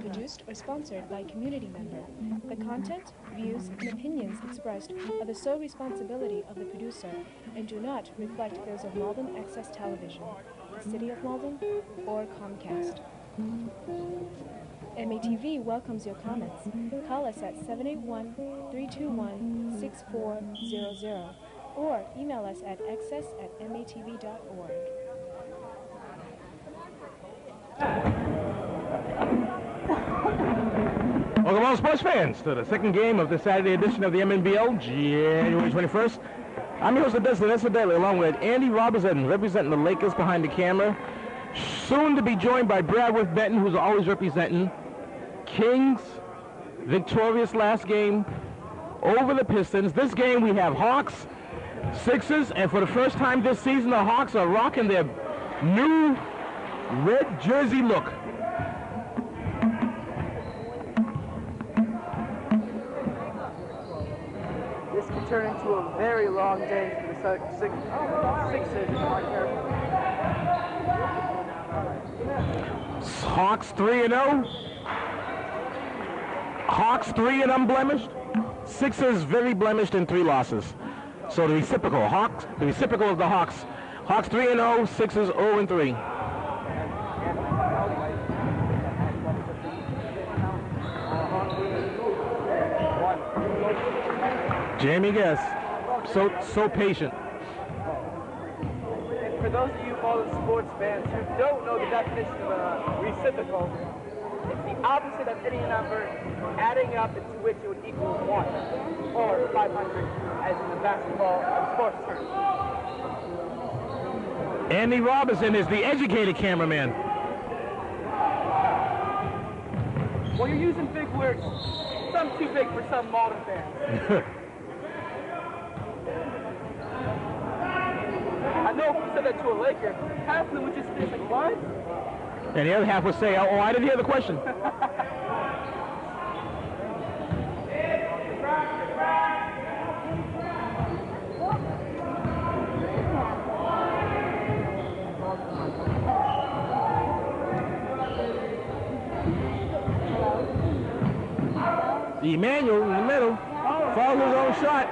produced or sponsored by a community member. The content, views, and opinions expressed are the sole responsibility of the producer and do not reflect those of Malden Access Television, the City of Malden, or Comcast. MATV welcomes your comments. Call us at 781-321-6400 or email us at access@matv.org. Welcome all sports fans to the second game of the Saturday edition of the MNBL, January 21st. I'm your host, Destin Daly, along with Andy Robinson, representing the Lakers behind the camera. Soon to be joined by Bradworth Benton, who's always representing Kings, victorious last game over the Pistons. This game we have Hawks, Sixers, and for the first time this season, the Hawks are rocking their new red jersey look. This could turn into a very long day for the Sixers. Hawks 3-0. Hawks 3 and unblemished. Sixers very blemished in 3 losses. So the reciprocal of the Hawks. Hawks 3-0, Sixers 0-3. Jamie Guess, so patient. For those of you Malden sports fans who don't know the definition of a reciprocal, it's the opposite of any number adding up into which it would equal 1, or 500, as in the basketball and sports term. Andy Robinson is the educated cameraman. Well, you're using big words, some too big for some Malden fans. I know if you said that to a Laker, half of them would just be like, what? And the other half would say, oh, I didn't hear the question. Emmanuel in the middle, follows his own shot.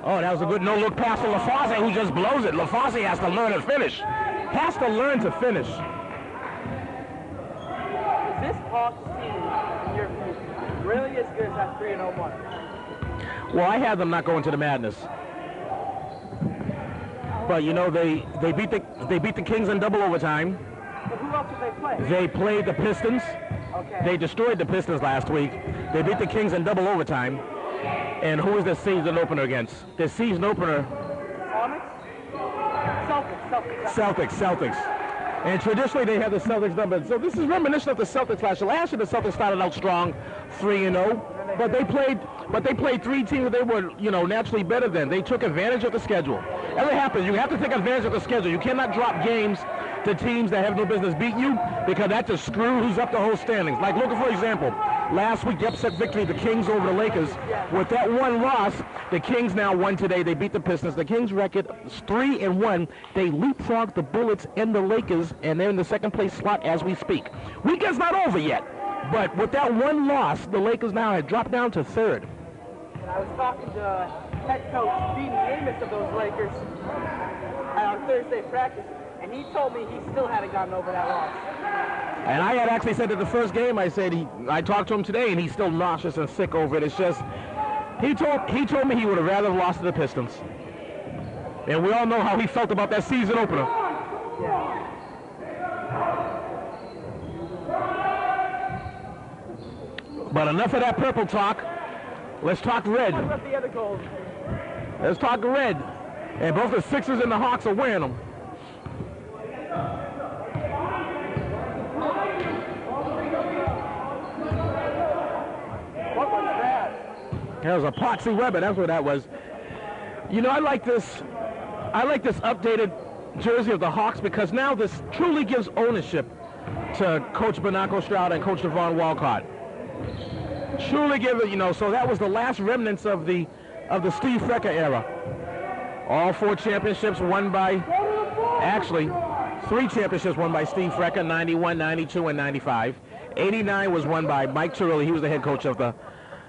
Oh, that was a good no-look pass to LaFause, who just blows it. LaFause has to learn to finish. Has to learn to finish. Is this Hawks team, in your view, really as good as that 3-0-1? Well, I had them not going to the madness. But you know, they beat the Kings in double overtime. But who else did they play? They played the Pistons. Okay. They destroyed the Pistons last week. They beat the Kings in double overtime. And who is the season opener against? The season opener. Celtics. And traditionally they have the Celtics number. So this is reminiscent of the Celtics last year. Last year the Celtics started out strong, 3-0. But they played 3 teams that they were, naturally better than. They took advantage of the schedule. Ever happens, you have to take advantage of the schedule. You cannot drop games to teams that have no business beat you, because that just screws up the whole standings. Like, look, for example, last week the upset victory, the Kings over the Lakers. With that one loss, the Kings now won today. They beat the Pistons. The Kings record is 3-1. They leapfrogged the Bullets and the Lakers, and they're in the second place slot as we speak. Weekend's not over yet, but with that one loss, the Lakers now have dropped down to 3rd. I was talking to head coach Dean Amos of those Lakers on Thursday practice, and he told me he still hadn't gotten over that loss. And I had actually said at the first game, I talked to him today, and he's still nauseous and sick over it. It's just, he told me he would have rather have lost to the Pistons. And we all know how he felt about that season opener. Yeah. But enough of that purple talk. Let's talk red. What about the other goals? Let's talk red. And both the Sixers and the Hawks are wearing them. What was that? That was a Potsy Weber, that's what that was. You know, I like this updated jersey of the Hawks because now this truly gives ownership to Coach Bernardo Stroud and Coach Devon Walcott. Truly give it, so that was the last remnants of the Steve Frecker era. All 4 championships won by, actually, 3 championships won by Steve Frecker, 91, 92, and 95. '89 was won by Mike Turilli. He was the head coach of the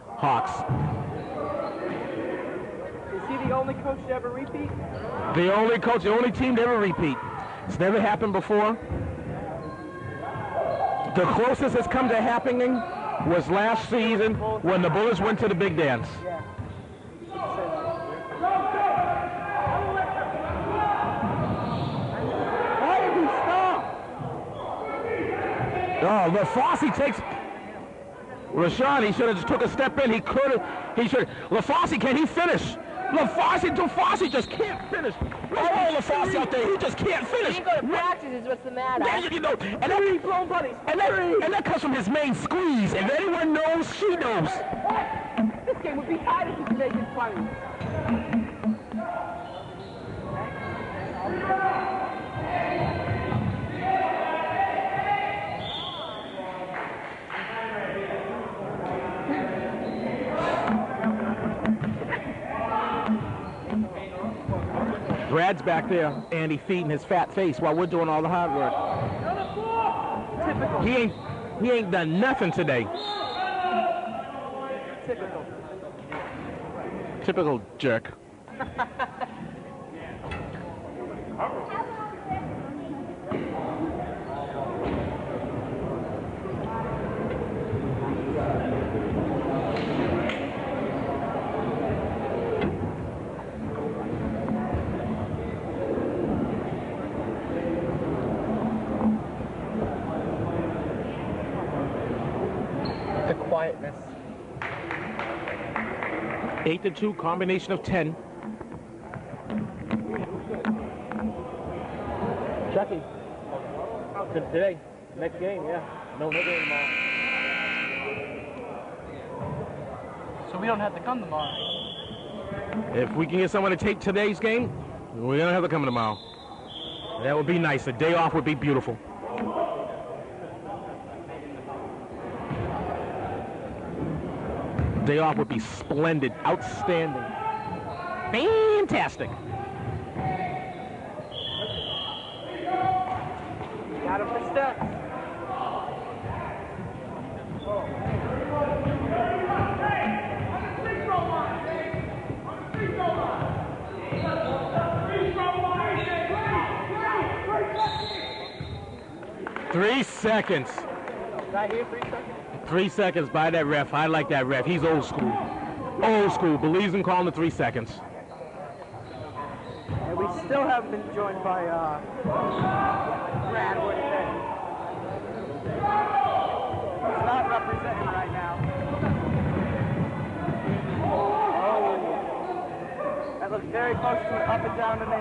Hawks. Is he the only coach to ever repeat? The only coach, the only team to ever repeat. It's never happened before. The closest it's come to happening was last season when the Bullets went to the big dance. Yeah. Why did he stop? Oh, LaFosse takes... Rashawn, he should have just took a step in. He could have. He should. LaFosse, can he finish? LaFosse just can't finish. Oh, LaFosse out there, he just can't finish. He didn't go to practice is what's the matter. Yeah, you know, and that comes from his main squeeze. If anyone knows, she knows. This game would be tied if he could make it funny. Brad's back there, Andy, feeding his fat face while we're doing all the hard work. Typical. He ain't done nothing today. Typical. Typical jerk. The quietness. 8-2, combination of 10. Chucky. Today. Next game, yeah. No game tomorrow. So we don't have to come tomorrow. If we can get someone to take today's game, we're gonna have to come tomorrow. That would be nice. A day off would be beautiful. Day off would be splendid, outstanding, fantastic. Got him for steps. Three seconds. Right here, 3 seconds. 3 seconds by that ref. I like that ref. He's old school. Old school. Believes in calling the 3 seconds. And we still haven't been joined by Brad. What do you think? He's not representing right now. Oh. That looks very close to an up and down to me.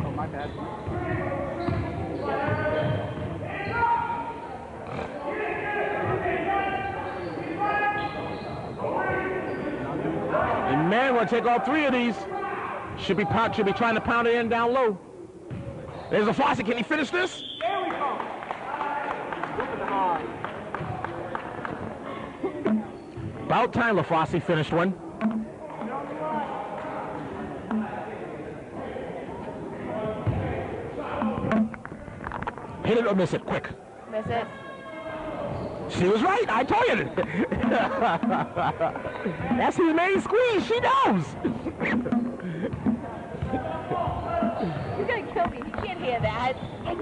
Oh, my bad. And man, we'll take all 3 of these. Should be trying to pound it in down low. There's a faucet. Can he finish this? There we go. Moving them on. About time LaFosse finished one. Hit it or miss it, quick. Miss it. She was right, I told you. That's his main squeeze, she knows. You're gonna kill me. He can't hear that.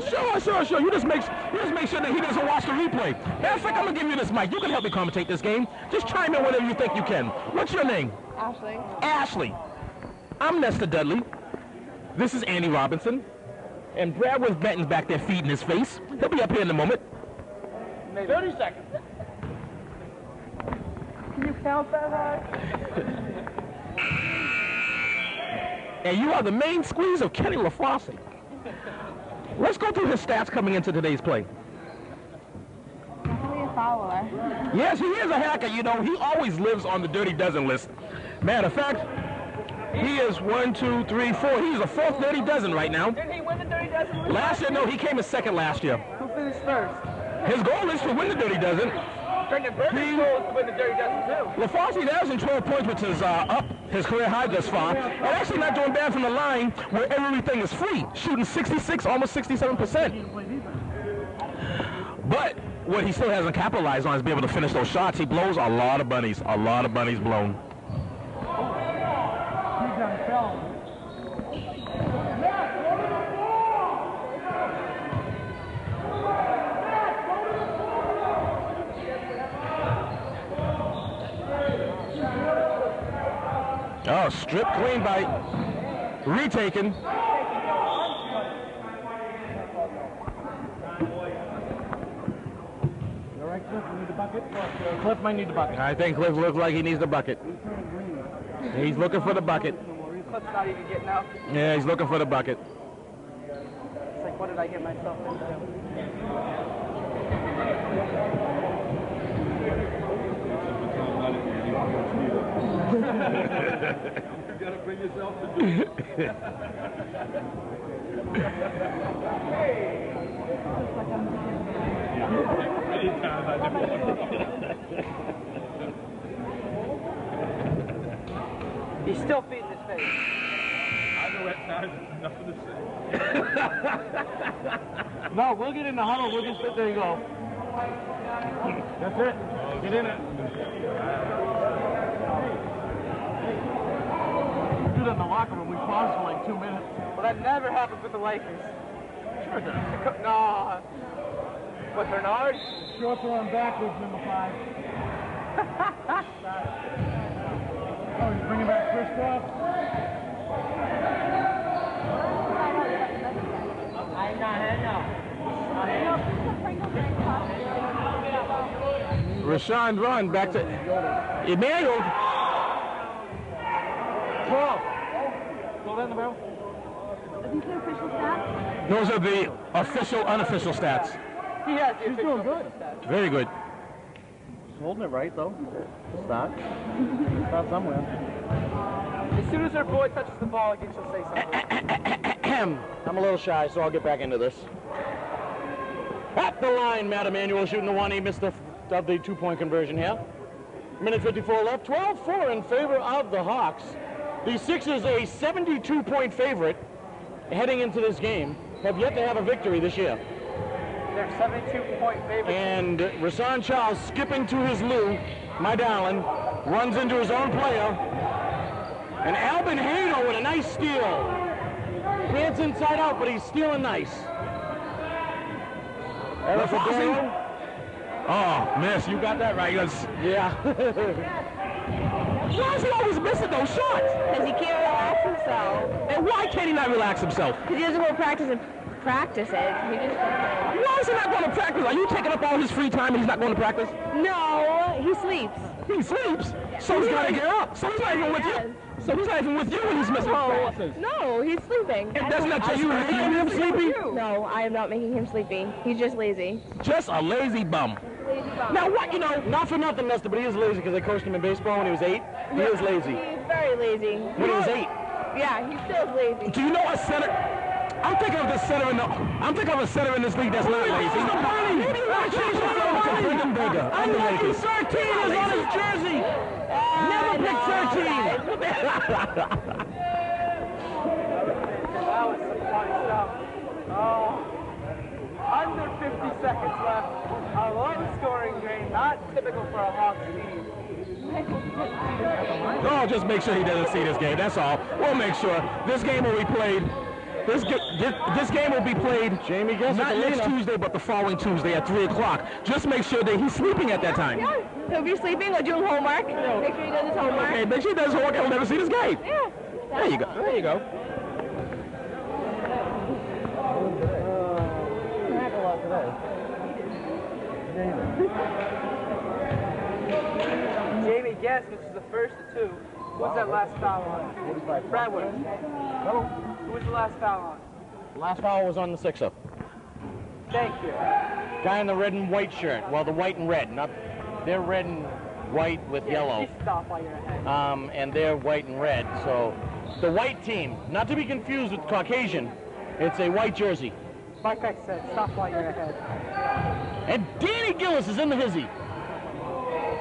Sure. You just make sure that he doesn't watch the replay. Matter of fact, I'm gonna give you this mic. You can help me commentate this game. Just chime in whenever you think you can. What's your name? Ashley. Ashley. I'm Nestor Dudley. This is Andy Robinson. And Bradworth Benton's back there feeding his face. He'll be up here in a moment. 30 seconds. Can you count that high? And you are the main squeeze of Kenny LaFosse. Let's go through his stats coming into today's play. Definitely a follower. Yes, he is a hacker. You know, he always lives on the Dirty Dozen list. Matter of fact, he is 1, 2, 3, 4. He's a 4th Dirty Dozen right now. Didn't he win the Dirty Dozen list? Last year, no, he came in 2nd last year. Who finished first? His goal is to win the Dirty Dozen. Brendan Burton's goal is to win the Dirty Dozen too. LaFosse averaging 12 points, which is up his career high thus far. And actually not doing bad from the line where everything is free. Shooting 66, almost 67%. But what he still hasn't capitalized on is being able to finish those shots. He blows a lot of bunnies blown. Oh, stripped clean by retaken. Cliff might need the bucket. I think Cliff looks like he needs the bucket. He's looking for the bucket. Cliff's not even getting out. Yeah, he's looking for the bucket. It's like, what did I get myself into? You gotta bring yourself to do it. He's still feeding his face. I know that time, nothing to say. No, we'll get in the huddle. We'll just sit there and go. That's it. Get in it. Do that in the locker room. We paused for like 2 minutes. Well, that never happens with the Lakers. Sure it does. No. What, Bernard? Shorts are on backwards, number 5. Oh, he's bringing back Christoph? Rashawn run back to Emmanuel. 12. Go down the barrel. Are these the official stats? Those are the official, unofficial stats. He has the He's doing good. Very good. He's holding it right, though. Start. Start somewhere. As soon as her boy touches the ball again, she'll say something. I'm a little shy, so I'll get back into this. At the line, Matt Emanuel shooting the one. He missed the 2-point conversion here. Minute 54 left. 12-4 in favor of the Hawks. The Sixers, a 72-point favorite heading into this game, have yet to have a victory this year. They're 72-point favorites. And Rasan Charles skipping to his loo, my darling, runs into his own player. And Albin Hano with a nice steal. Pants inside out, but he's stealing nice. LaFosse. Oh, miss, you got that right. Yeah. Why is he always missing those shots? Because he can't relax himself. And why can't he not relax himself? Because he doesn't go practice it. He just Why is he not going to practice? Are you taking up all his free time and he's not going to practice? No, he sleeps. He sleeps. So he's got to get up. So he's not even with you. So he's not even with you when he's missing practices. No, he's sleeping. And that's not just you making him sleepy? No, I am not making him sleepy. He's just lazy. Just a lazy bum. Lazy bum. Now what, you know, not for nothing, Mister, but he is lazy because I coached him in baseball when he was 8. He is lazy. He's very lazy. When he was 8. Yeah, he still is lazy. Do you know a center? I'm thinking of a center in this league that's not lazy. Maybe why change his name to Brendan Burger on the Lakers. 13 is on his jersey. Never pick 13. That was some funny stuff. Oh, under 50 seconds left. A low-scoring game, not typical for a Hawks team. Oh, just make sure he doesn't see this game. That's all. We'll make sure. This game will be played. This game will be played. Jamie, not next Tuesday, but the following Tuesday at 3 o'clock. Just make sure that he's sleeping at that time. Yeah, he'll be sleeping or doing homework. No. Make sure he does his homework. Okay, make sure he does his homework and he'll never see this game. Yeah. There you go. There you go. Jamie guessed this is the first of 2. What's that last foul on? Bradwood. Who was the last foul on? Last foul was on the Sixer. Thank you. Guy in the red and white shirt. Well, the white and red. Not, they're red and white with yellow. Just stop while you're ahead. And they're white and red. So the white team, not to be confused with Caucasian, it's a white jersey. Like I said, stop while you're ahead. And Danny Gillis is in the hizzy.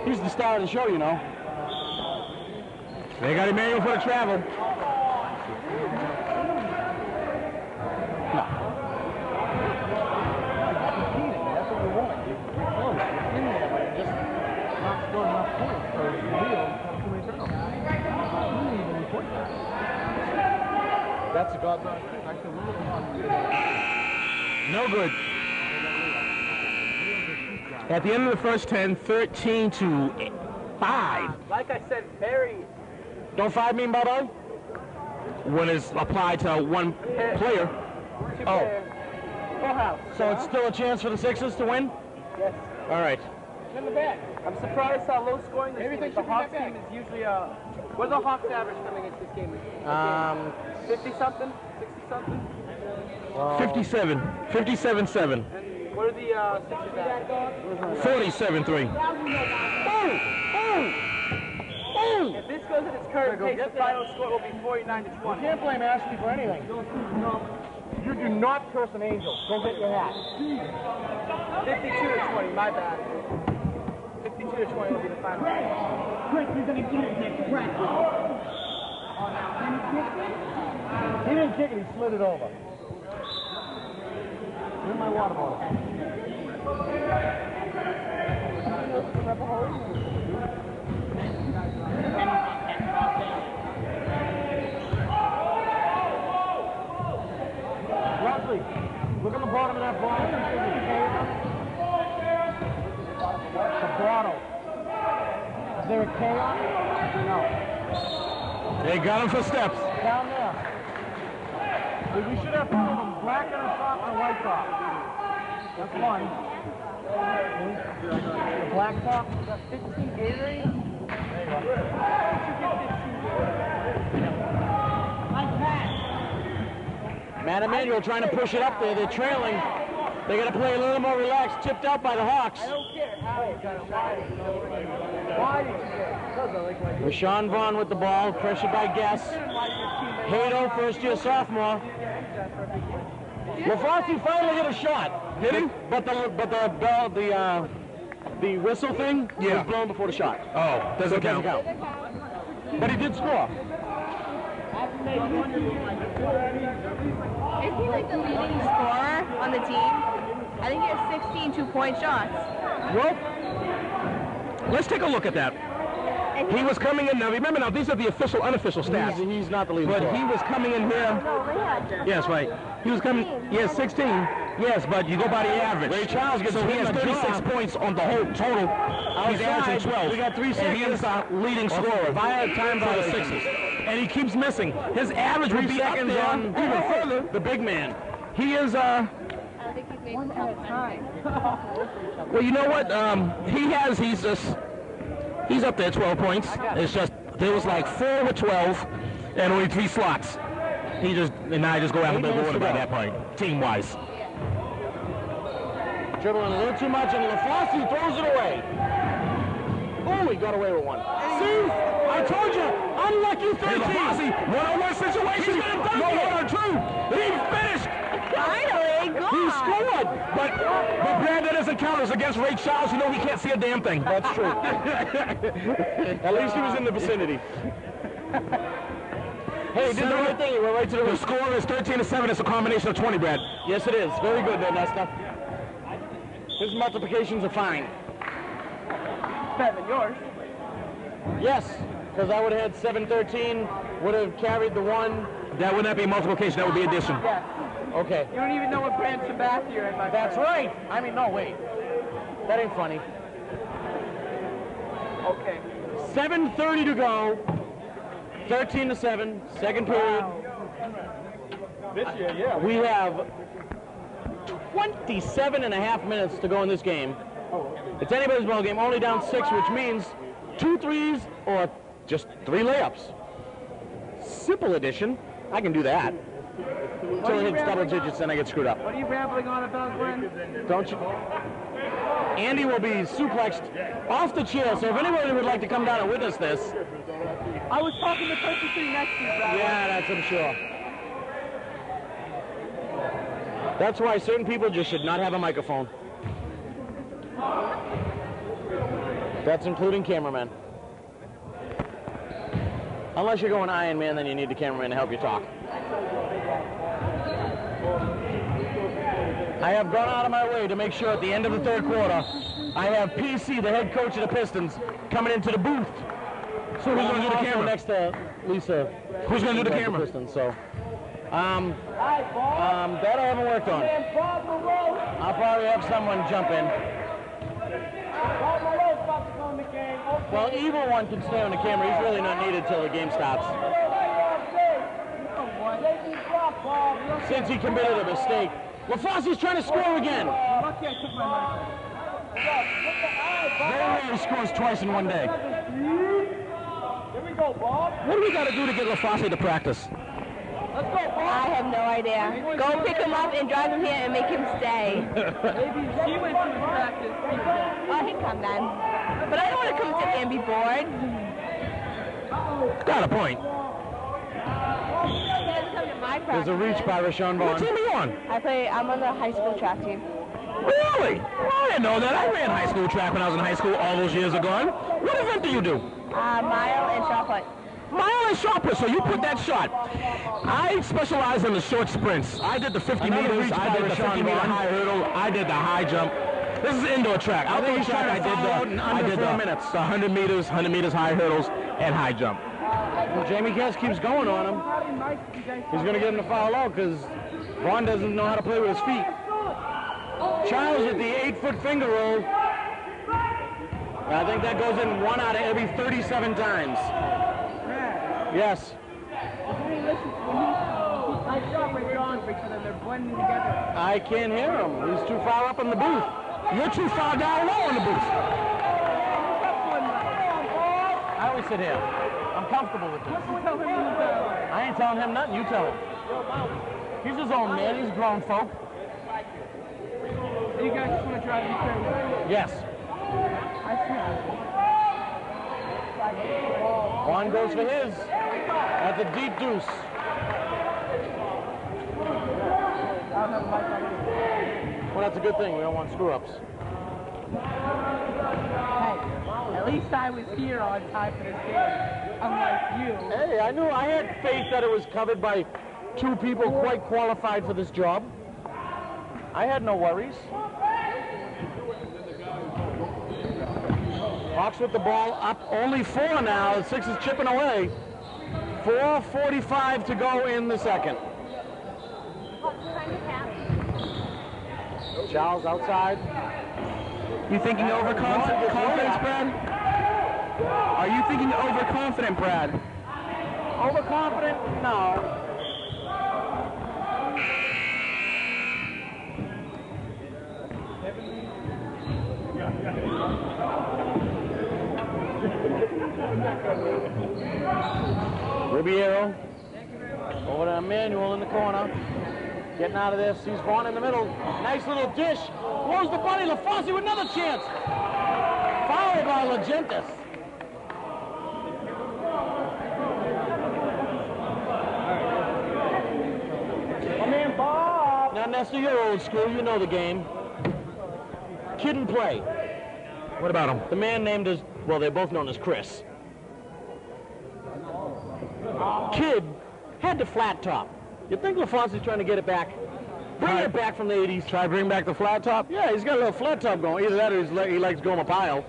He's the star of the show, you know. They got Emmanuel for the travel. That's what you want. You're in there, but just not scoring enough points. So it's real. That's a goddamn. No good. At the end of the first 10, 13-5. Like I said, very... Don't 5 mean bye-bye? When it's applied to one player. Oh. Full house. So it's still a chance for the Sixers to win? Yes. All right. In the back. I'm surprised how low scoring this game is. The Hawks team is usually what's the Hawks average coming into this game? 50-something? 60-something? 57. 57-7. And what are the Sixers at? 47-3. If this goes at its current pace, the final score will be 49-20. You can't blame Ashley for anything. You do not curse an angel. Go get your hat. 52-20, my bad. 52-20 will be the final. Chris, you're going to get it next practice. He didn't kick it, he slid it over. Here's my water bottle. Leslie, look at the bottom of that bottle. The bottle. Is there a K on it? No. They got him for steps. Down there. We should have two of them, black on the top and a white top. That's one. The black top. The 15 Gatorade? Matt Emmanuel trying to push it up there. They're trailing. They got to play a little more relaxed. Tipped out by the Hawks. I don't care how you got it. Why did you get it? Because I like my Rashawn Vaughn with the ball. Pressured by Guess. Hato, first-year sophomore. LaFosse finally hit a shot. Hit him? But the whistle thing was blown before the shot. Oh, doesn't count. But he did score. Is he like the leading scorer on the team? I think he has 16 two-point shots. Well, let's take a look at that. He was coming in now. Remember now, these are the official, unofficial stats. He's not the leader. But he was coming in here. Yes, right. He was coming. Yes, 16. Yes, but you go by the average. Ray Charles gets so he has 36 points on the whole total. He's averaging 12. We got 3 seconds. And he is the leading scorer Via time for the Sixers. And he keeps missing. His average would be up there on even further. The big man. He is. I don't think he's made time. Well, you know what? He's up there 12 points. It's just there was like 4 with 12 and only 3 slots. And I just go alphabetical order by that point, team-wise. Dribbling a little too much, and LaFosse throws it away. Oh, he got away with one. See? I told you, unlucky 13. Hey, one-on-one situation. No 1-on-2. He finished. Finally, go He on. scored. But Brad, that doesn't count. It's against Ray Charles. You know he can't see a damn thing. That's true. At least he was in the vicinity. Hey, he did the right thing. He went right to the The rim. score is 13-7. It's a combination of 20, Brad. Yes, it is. Very good there, Nesta. His multiplications are fine. better than yours. Yes, because I would have had 713, would have carried the 1. That would not be multiplication. That would be addition. Yes. Okay. You don't even know what branch of math you're in, my That's friend. right. I mean, no, wait. That ain't funny. Okay. 7:30 to go. 13-7, second period. This year, yeah. We have 27 and a half minutes to go in this game. It's anybody's ball game, only down 6, which means 2 threes or just 3 layups. Simple addition. I can do that. Until it hits double digits, then I get screwed up. What are you rambling on about, Glenn? Don't you? Andy will be suplexed off the chair, so if anybody would like to come down and witness this. I was talking to the person sitting next to you, Brad. Yeah, that's I'm sure. That's why certain people just should not have a microphone. That's including cameramen. Unless you're going Iron Man, then you need the cameraman to help you talk. I have gone out of my way to make sure at the end of the third quarter, I have PC, the head coach of the Pistons, coming into the booth. So who's going to do the camera? Next to Lisa. Who's going to do the camera? Pistons, so. That I haven't worked on. I'll probably have someone jump in. Well, Evil One can stay on the camera. He's really not needed till the game starts. Since he committed a mistake. LaFossie's trying to score again. Very rare he scores twice in one day. What do we got to do to get LaFossie to practice? I have no idea. Go pick him up and drive him here and make him stay. She went to practice. Oh, he'd come then. But I don't want to come sit here and be bored. Got a point. He doesn't come to my practice. There's a reach by Rashawn What Vaughn. team are you on? I'm on the high school track team. Really? I didn't know that. I ran high school track when I was in high school all those years ago. What event do you do? Mile and shot put. Mile and shot put, so you put that shot. I specialize in the short sprints. I did the 50 Another meters, reach I by did the Rashawn 50 meter Vaughn. high hurdle, I did the high jump. This is indoor track. Outdoor track, I did the 100 meters, 100 meters high hurdles, and high jump. Well, Jamie Guest keeps going on him. He's going to get him to foul out because Vaughn doesn't know how to play with his feet. Charles with the 8-foot finger roll. I think that goes in 1 out of every 37 times. Yes. I can't hear him. He's too far up in the booth. You're too far down low in the booth. I always sit here. I'm comfortable with this. I ain't telling him nothing. You tell him. He's his own man. He's grown folk. You guys just want to drive me crazy? Yes. Juan goes for his at the deep deuce. Well, that's a good thing. We don't want screw-ups. Hey, at least I was here on time for this game. Unlike you. Hey, I had faith that it was covered by 2 people quite qualified for this job. I had no worries. Hawks with the ball up, only 4 now. The 6 is chipping away. 4:45 to go in the second. Charles outside. You thinking overconfident, Brad? Are you thinking overconfident, Brad? Overconfident? No. Ribeiro over to Emmanuel in the corner. Getting out of there, sees Vaughn in the middle. Nice little dish. Blows the bunny. LaFosse with another chance. Fouled by Legentis. Come in, Bob. Now, Nestor, you're old school. You know the game. Kid and play. What about him? The man named as, well, they're both known as Chris. Kid had the flat top. You think LaFonse's trying to get it back? Bring it back from the 80s. Try to bring back the flat top? Yeah, he's got a little flat top going. Either that or he likes Goma Pyle.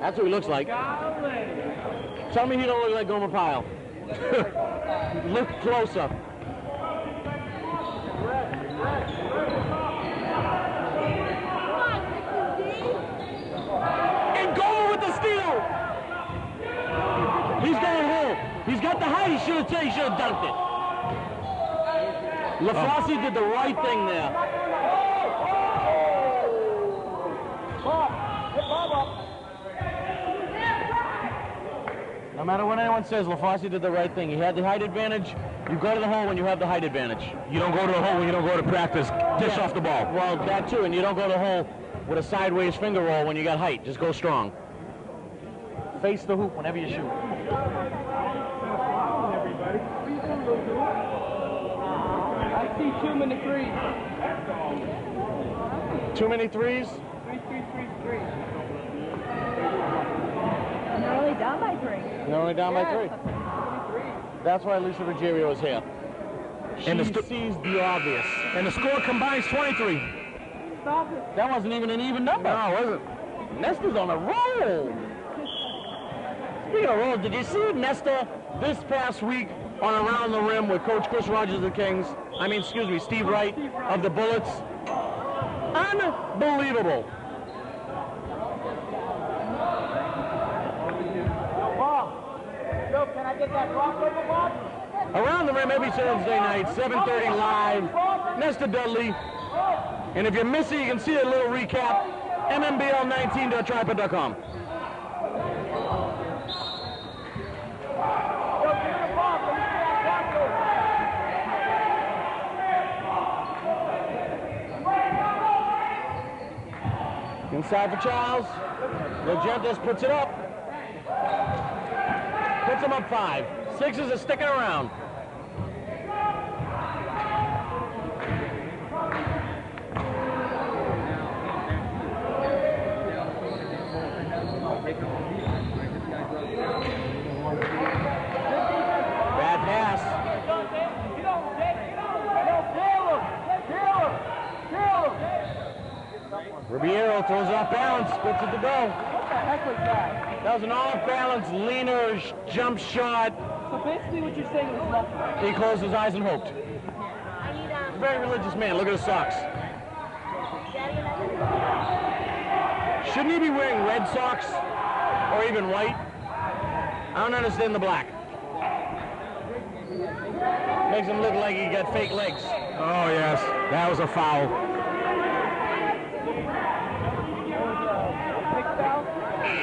That's what he looks like. Tell me he don't look like Goma Pyle. Look closer. And Goma with the steal! He's going home. He's got the height. He should have dunked it. LaFosse did the right thing there. No matter what anyone says, LaFosse did the right thing. He had the height advantage. You go to the hole when you have the height advantage. You don't go to the hole when you don't go to practice. Dish off the ball. Well, that too, and you don't go to the hole with a sideways finger roll when you got height. Just go strong. Face the hoop whenever you shoot. I see too many threes. Too many threes? Three. only down by 3. They're only down by 3. That's why Lisa Ruggiero is here. And She sees the obvious. And the score combines 23. That wasn't even an even number. No, it wasn't. Nesta's on a roll. Speaking of rolls, did you see Nesta this past week on Around the Rim with Coach Chris Rogers of the Kings? I mean, excuse me, Steve Wright of the Bullets. Unbelievable. Yo, can I get that rock over, Bob? Around the Rim every Thursday night, 7:30 live. Nesta Dudley. And if you miss it, you can see a little recap. MNBL19.tripod.com. Inside for Charles. Legentes puts it up. Puts him up 5. Sixers are sticking around. Bad pass. Ribeiro throws it off balance, puts it to go. What the heck was that? That was an off-balance leaner jump shot. So basically what you're saying is lucky. He closed his eyes and hoped. He's a very religious man. Look at his socks. Shouldn't he be wearing red socks or even white? I don't understand the black. Makes him look like he got fake legs. Oh, yes. That was a foul.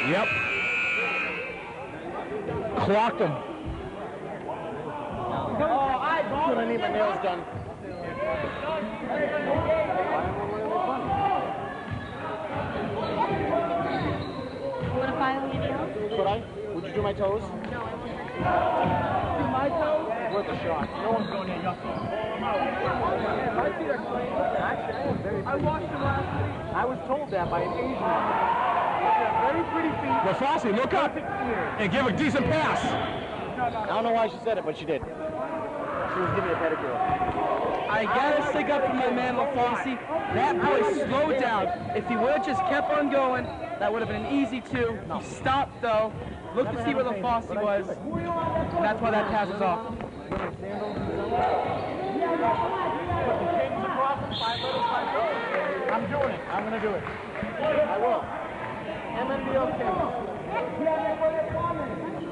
Yep. Clocked him. Couldn't need my nails done. You want to file your nails? Could I? Would you do my toes? No, I want to. Do my toes? Worth a shot. No one's going near your toes. My feet are clean. Actually, I am very I washed them last week. I was told that by an Asian woman. Very pretty feet. But Fossey, look up and give a decent pass. I don't know why she said it, but she did. She was giving me a pedicure. I gotta stick up for my man LaFosse. That boy slowed down. If he would have just kept on going, that would have been an easy 2. He stopped though, looked to see where LaFosse was, and that's why that pass was off. I'm doing it. I'm going to do it. I will. MNBL Kings.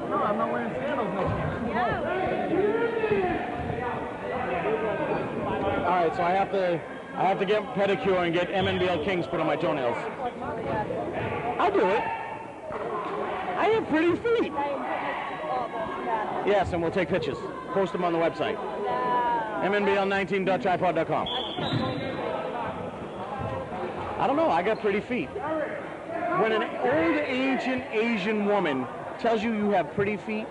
No, I'm not wearing sandals next year. All right, so I have to get pedicure and get MNBL Kings put on my toenails. I'll do it. I have pretty feet. Yes, and we'll take pictures. Post them on the website. MNBL19.tripod.com. I don't know. I got pretty feet. When an old ancient Asian woman tells you you have pretty feet,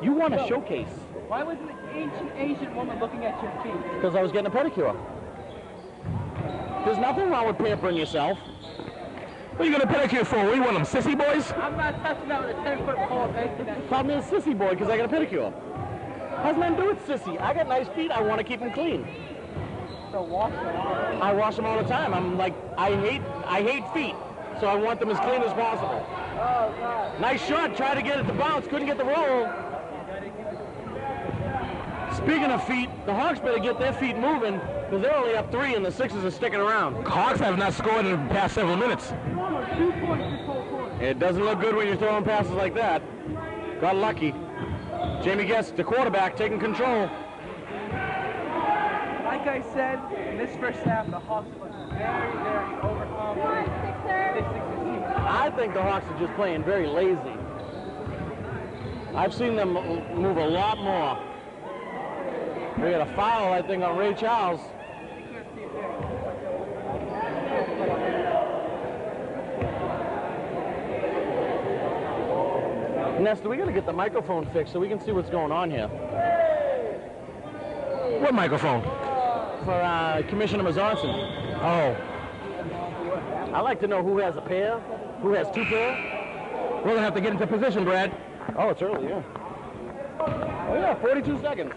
you want a showcase. Why was an ancient Asian woman looking at your feet? Because I was getting a pedicure. There's nothing wrong with pampering yourself. What are you going to pedicure for? What do you want them, sissy boys? I'm not touching that with a 10-foot pole. Call me a sissy boy because I got a pedicure. How's nothing to do with sissy? I got nice feet. I want to keep them clean. So wash them. I wash them all the time. I'm like, I hate feet, so I want them as clean as possible. Oh, God. Nice shot. Tried to get it to bounce. Couldn't get the roll. Speaking of feet, the Hawks better get their feet moving because they're only up 3 and the Sixers are sticking around. Hawks have not scored in the past several minutes. 2 points this whole quarter. It doesn't look good when you're throwing passes like that. Got lucky. Jamie Guest, the quarterback, taking control. Like I said, in this first half, the Hawks looked very, very overconfident. This Sixers team. I think the Hawks are just playing very lazy. I've seen them move a lot more. We got a foul, I think, on Ray Charles. Nesta, we got to get the microphone fixed so we can see what's going on here. What microphone? For Commissioner Mazarson. Oh. I like to know who has a pair, who has 2 pair. We're going to have to get into position, Brad. Oh, it's early, yeah. Oh, yeah, 42 seconds.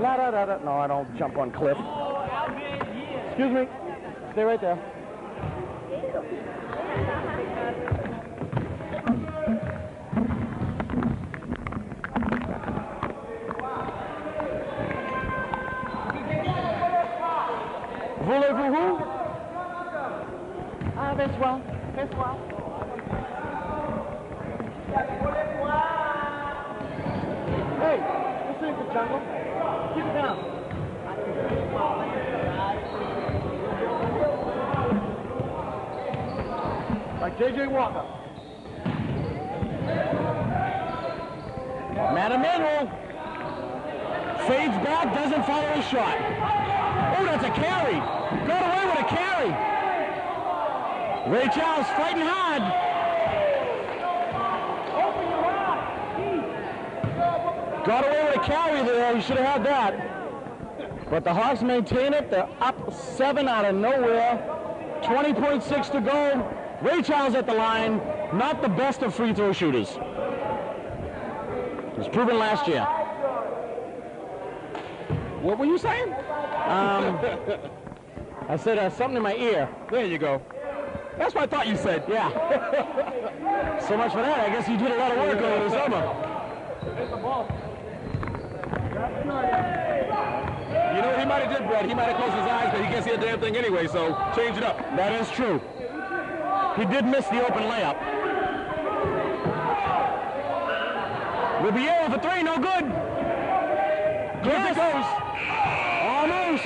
La da da da. No, I don't jump on cliff. Excuse me. Stay right there. Voulez-vous who? Ah, bonsoir. Bonsoir. Hey, this ain't the jungle. Keep it down. Like J.J. Walker. Matt Emanuel fades back, doesn't follow his shot. Oh, that's a carry. Got away with a carry. Ray Charles fighting hard. Got away with a carry there. He should have had that. But the Hawks maintain it. They're up 7 out of nowhere. 20.6 to go. Ray Charles at the line. Not the best of free throw shooters. It was proven last year. What were you saying? I said something in my ear. There you go. That's what I thought you said. Yeah. So much for that. I guess you did a lot of work over the summer. You know what he might have did, Brad? He might have closed his eyes, but he can't see a damn thing anyway, so change it up. That is true. He did miss the open layup. Ribeiro for 3, no good. Good it goes. Almost.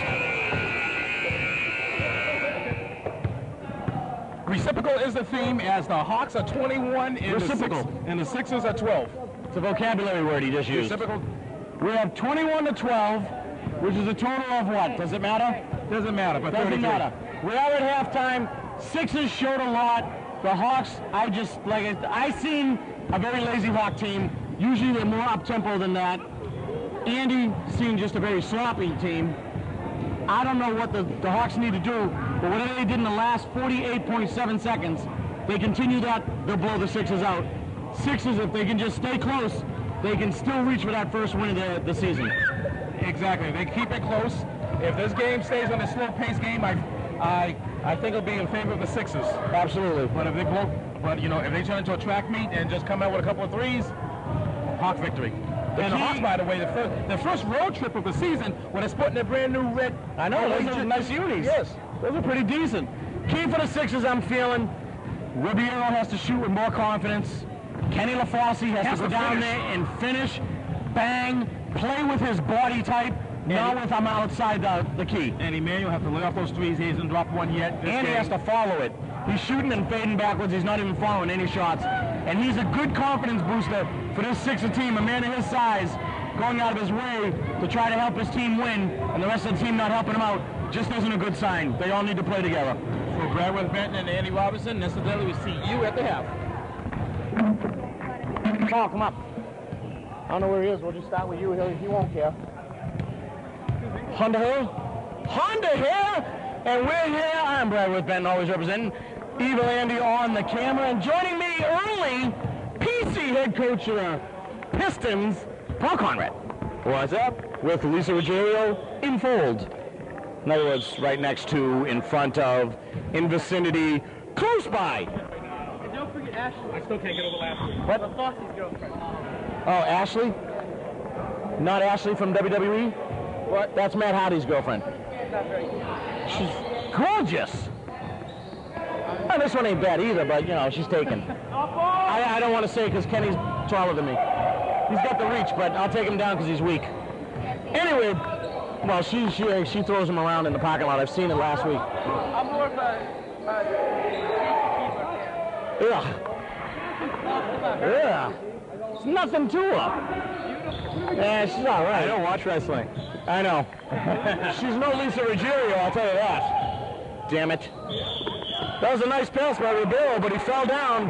Reciprocal is the theme, as the Hawks are 21 and the Sixers are 12. It's a vocabulary word he just used. Reciprocal. We have 21 to 12, which is a total of what? Does it matter? Doesn't matter, but Doesn't 33. matter. We're out at halftime. Sixers showed a lot. The Hawks, I seen a very lazy Hawk team. Usually they're more up-tempo than that. Andy seen just a very sloppy team. I don't know what the Hawks need to do, but whatever they did in the last 48.7 seconds, they continue that, they'll blow the Sixers out. Sixers, if they can just stay close, they can still reach for that first win of the season. Exactly. They keep it close. If this game stays on a slow-paced game, I think it'll be in favor of the Sixers. Absolutely. But if they if they turn into a track meet and just come out with a couple of threes, Hawks victory. And the Hawks, by the way, the first road trip of the season, when they're sporting their brand new red. I know, those are nice unis. Yes. Those are pretty decent. Key for the Sixers, I'm feeling, Ribeiro has to shoot with more confidence. Kenny LaFosse has to go down there and finish, bang, play with his body type, not with I'm outside the key. And Emmanuel has to lay off those threes. He hasn't dropped one yet. And he has to follow it. He's shooting and fading backwards. He's not even following any shots. And he's a good confidence booster for this Sixer team, a man of his size, going out of his way to try to help his team win, and the rest of the team not helping him out just isn't a good sign. They all need to play together. For Bradworth Benton and Andy Robinson, necessarily we see you at the half. Paul, come up. I don't know where he is. We'll just start with you. He won't care. Honda Hill? Honda Hill! And we're here. I'm Bradworth Benton, always representing Evil Andy on the camera. And joining me early, PC head coach of the Pistons, Paul Conrad. What's up? With Lisa Ruggiero in fold. In other words, right next to, in front of, in vicinity, close by. And don't forget Ashley. I still can't get over last week. What? LaFosse's girlfriend. Oh, Ashley? Not Ashley from WWE? What? That's Matt Hardy's girlfriend. She's not very good. She's gorgeous. Oh, this one ain't bad either, but, you know, she's taken. I don't want to say because Kenny's taller than me. He's got the reach, but I'll take him down because he's weak. Anyway, well, she throws him around in the parking lot. I've seen it last week. I'm more of a Ugh. Ugh. There's nothing to her. Yeah, she's all right. I don't watch wrestling. I know. She's no Lisa Ruggiero, I'll tell you that. Damn it. That was a nice pass by Ribeiro, but he fell down,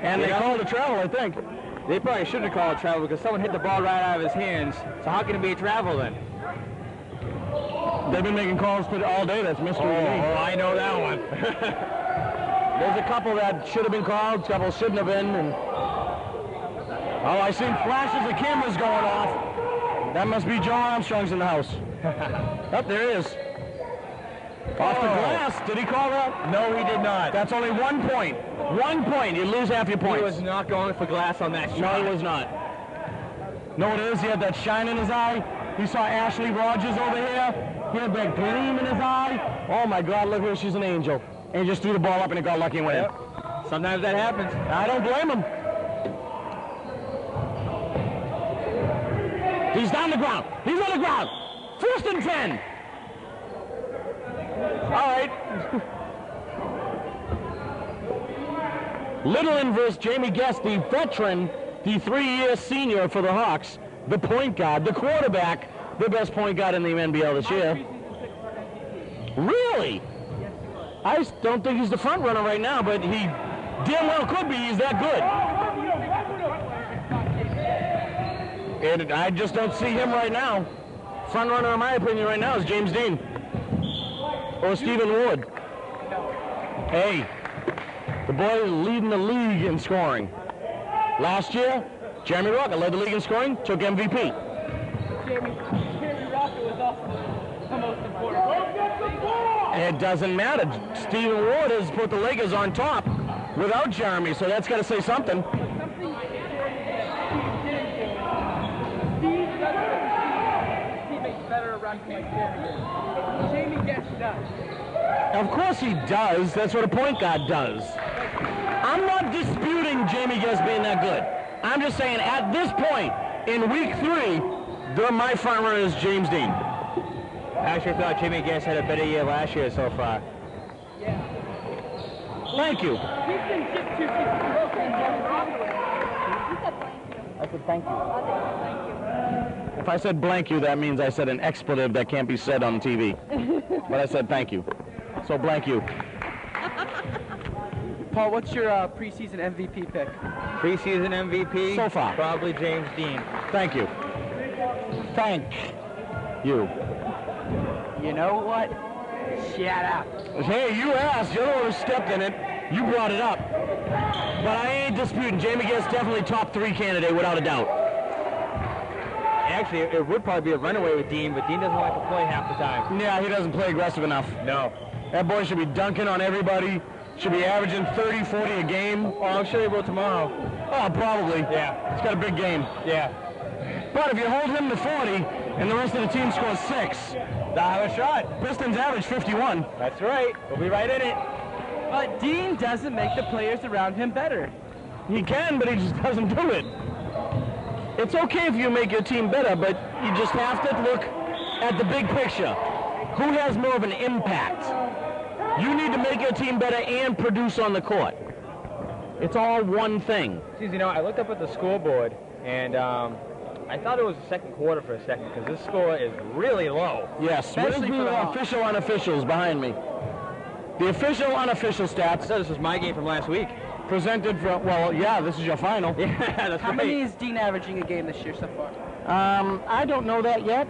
and they called a travel, I think. They probably shouldn't have called a travel because someone hit the ball right out of his hands. So how can it be a travel then? They've been making calls all day. That's mystery to me. Oh, I know that one. There's a couple that should have been called, a couple shouldn't have been. And oh, I seen flashes of cameras going off. That must be Joe Armstrong's in the house. Oh, there he is. Off the glass. Did he call that? No, he did not. That's only 1 point. 1 point. You lose half your points. He was not going for glass on that shot. No, he was not. Know what it is? He had that shine in his eye. He saw Ashley Rogers over here. He had that gleam in his eye. Oh, my God, look here. She's an angel. And he just threw the ball up and it got lucky and went in. Sometimes that happens. I don't blame him. He's down the ground. He's on the ground. 1st and 10. All right. Little inverse Jamie Guest, the veteran, the 3-year senior for the Hawks, the point guard, the quarterback, the best point guard in the MNBL this year. Really? I don't think he's the front runner right now, but he damn well could be. He's that good. And I just don't see him right now. Front runner, in my opinion, right now is James Dean or Stephen Ward. Hey, the boy leading the league in scoring. Last year, Jeremy Rocker led the league in scoring, took MVP. Jeremy Rocker was also the most important. It doesn't matter. Stephen Ward has put the Lakers on top without Jeremy, so that's got to say something. Of course he does. That's what a point guard does. I'm not disputing Jamie Guest being that good. I'm just saying at this point, in week 3, my front runner is James Dean. I actually thought Jamie Guest had a better year last year so far. Thank you. I said thank you. If I said blank you, that means I said an expletive that can't be said on TV. But I said thank you. So blank you. Paul, what's your preseason MVP pick? Preseason MVP? So far. Probably James Dean. Thank you. Thank you. You know what? Shut up. Hey, you asked. You're the one who stepped in it. You brought it up. But I ain't disputing. Jamie Guest definitely top 3 candidate without a doubt. Actually, it would probably be a runaway with Dean, but Dean doesn't like to play half the time. Yeah, he doesn't play aggressive enough. No. That boy should be dunking on everybody. Should be averaging 30, 40 a game. Oh, I'm sure he will tomorrow. Oh, probably. Yeah. He's got a big game. Yeah. But if you hold him to 40 and the rest of the team scores 6, they'll have a shot. Pistons average 51. That's right. We'll be right in it. But Dean doesn't make the players around him better. He can, but he just doesn't do it. It's okay if you make your team better, but you just have to look at the big picture. Who has more of an impact? You need to make your team better and produce on the court. It's all one thing. Geez, you know, I looked up at the scoreboard, and I thought it was the second quarter for a second, because this score is really low. Yes, especially for the official unofficials behind me. The official unofficial stats. I thought this was my game from last week. Presented from, well, yeah, this is your final. Yeah, that's How right. many is Dean averaging a game this year so far? I don't know that yet.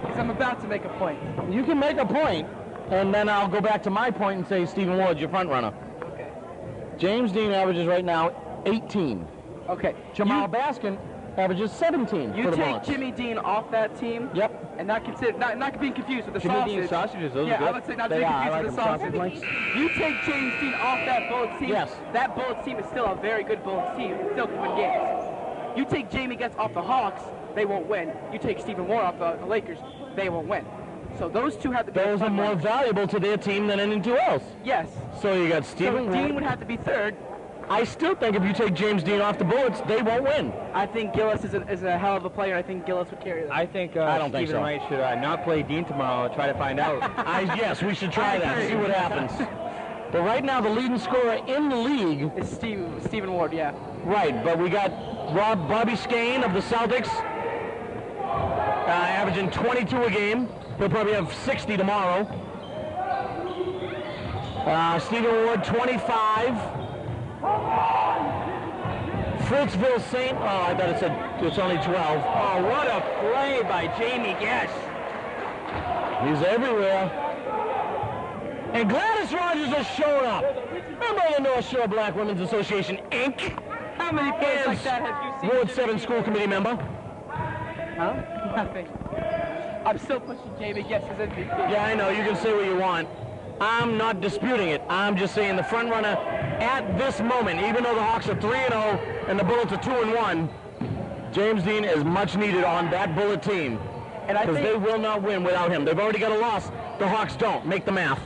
Because I'm about to make a point. You can make a point, and then I'll go back to my point and say Stephen Ward's your front runner. Okay. James Dean averages right now 18. Okay. Jamal Baskin averages 17. You for the take Bullets. Jimmy Dean off that team. Yep. And not consider not being confused with the Jimmy sausage. Dean sausages, those yeah, are good. I would say not They being are. I confused like with the them sausage. sausage You take James Dean off that Bullets team. Yes. That Bullets team is still a very good Bullets team. It still can win games. You take Jamie Getz off the Hawks, they won't win. You take Stephen Ward off the Lakers, they won't win. So those two have to be. Those are more valuable to their team than anything else. Yes. So you got So Stephen Dean Ward. would have to be third. I still think if you take James Dean off the Bullets, they won't win. I think Gillis is a hell of a player. I think Gillis would carry them. I think I don't think Stephen so. Wright should not play Dean tomorrow and try to find out. Yes, we should try I that, agree. see what happens. But right now, the leading scorer in the league. It's Stephen Ward, yeah. Right, but we got Bobby Skane of the Celtics, averaging 22 a game. He'll probably have 60 tomorrow. Stephen Ward, 25. Fritzville St. Oh, I thought it said it's only 12. Oh, what a play by Jamie Guess. He's everywhere. And Gladys Rogers has shown up. Member of the North Shore Black Women's Association, Inc. How many plays like that have you seen? Ward 7 school committee member. Huh? Nothing. I'm still pushing Jamie Guess as MVP. Yeah, I know. You can say what you want. I'm not disputing it. I'm just saying the front runner at this moment, even though the Hawks are 3-0 and the Bullets are 2-1, James Dean is much needed on that Bullet team. And I because think they will not win without him. They've already got a loss. The Hawks don't. Make the math.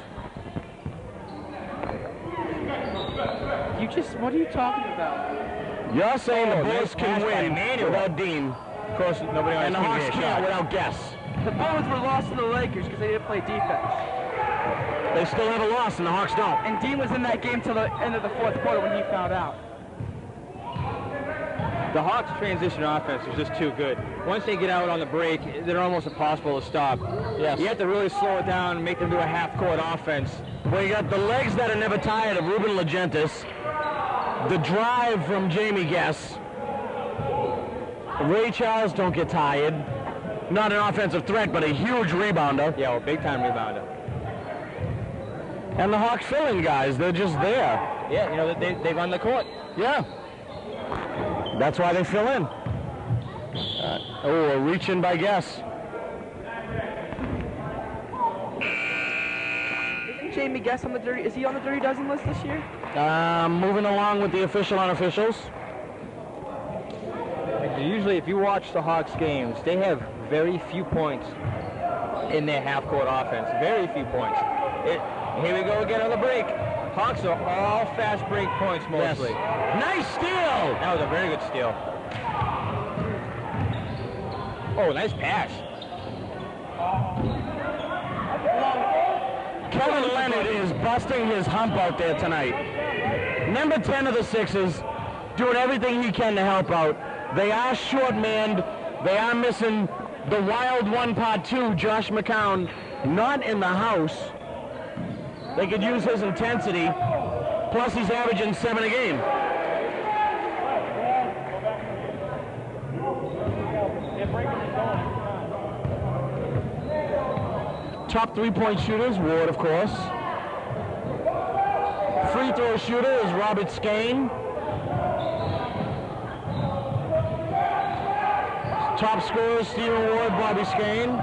what are you talking about? You're saying the Bullets nice can pass by win Emmanuel. without Dean. Of course, nobody on And the his team Hawks hit a can't shot. without Guess. The Bullets were lost to the Lakers because they didn't play defense. They still have a loss, and the Hawks don't. And Dean was in that game till the end of the fourth quarter when he found out. The Hawks' transition offense is just too good. Once they get out on the break, they're almost impossible to stop. Yes. You have to really slow it down and make them do a half-court offense. Well, you got the legs that are never tired of Ruben Legentis, the drive from Jamie Guess. Ray Charles don't get tired. Not an offensive threat, but a huge rebounder. Yeah, well, big-time rebounder. And the Hawks filling guys, they're just there. Yeah, you know, they run the court. Yeah. That's why they fill in. A reach in by Guess. Isn't Jamie Guess on the dirty? Is he on the Dirty Dozen list this year? Moving along with the official unofficials. Usually, if you watch the Hawks games, they have very few points in their half-court offense. Very few points. Here we go again on the break. Hawks are all fast break points mostly. Yes. Nice steal! That was a very good steal. Oh, nice pass. Kevin Leonard is busting his hump out there tonight. Number 10 of the Sixers, doing everything he can to help out. They are short-manned. They are missing the wild one, part 2, Josh McCown, not in the house. They could use his intensity, plus he's averaging 7 a game. Top three-point shooters, Ward, of course. Free throw shooter is Robert Skane. Top scorer, Stephen Ward, Bobby Skane.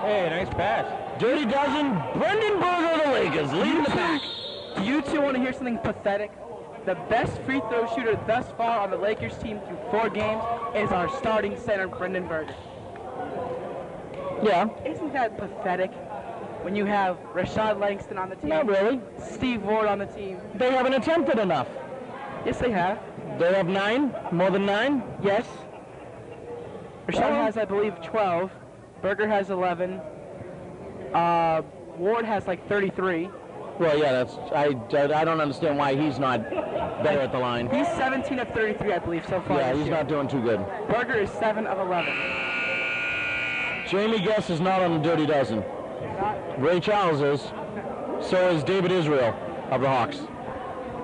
Hey, nice pass. Dirty Dozen, Brendan Berger of the Lakers, leading the pack. Do you two want to hear something pathetic? The best free throw shooter thus far on the Lakers team through 4 games is our starting center, Brendan Berger. Yeah. Isn't that pathetic? When you have Rashad Langston on the team, Not really. Steve Ward on the team. They haven't attempted enough. Yes, they have. They have 9, more than 9. Yes. Rashad has, I believe, 12. Berger has 11. Ward has like 33. Well, yeah, I don't understand why he's not better at the line. He's 17 of 33, I believe, so far. Yeah, this he's year. not doing too good. Berger is 7 of 11. Jamie Guess is not on the Dirty Dozen. Ray Charles is. So is David Israel of the Hawks.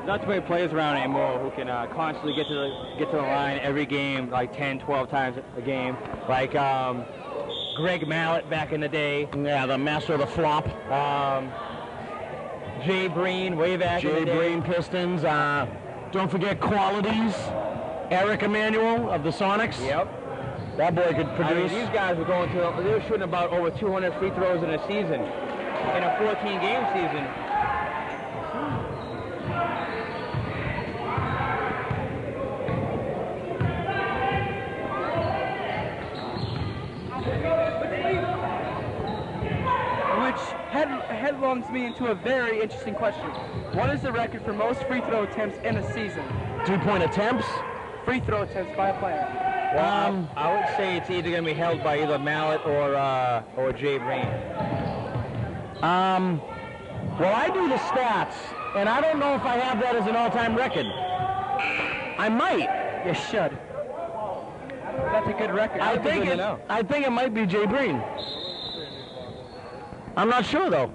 Not too many players around anymore who can constantly get to the line every game, like 10, 12 times a game. Like Greg Mallett back in the day. Yeah, the master of the flop. Jay Breen way back in Jay the day. Breen Pistons. Don't forget Qualities. Eric Emanuel of the Sonics. Yep. That boy could I mean, produce. these guys were they were shooting about over 200 free throws in a season, in a 14-game season. Which headlongs me into a very interesting question. What is the record for most free throw attempts in a season? 2-point attempts. Free throw attempts by a player. Well, I would say it's either going to be held by either Mallett or Jay Breen. Well, I do the stats, and I don't know if I have that as an all-time record. I might. You should. That's a good record. I think it might be Jay Breen. I'm not sure though.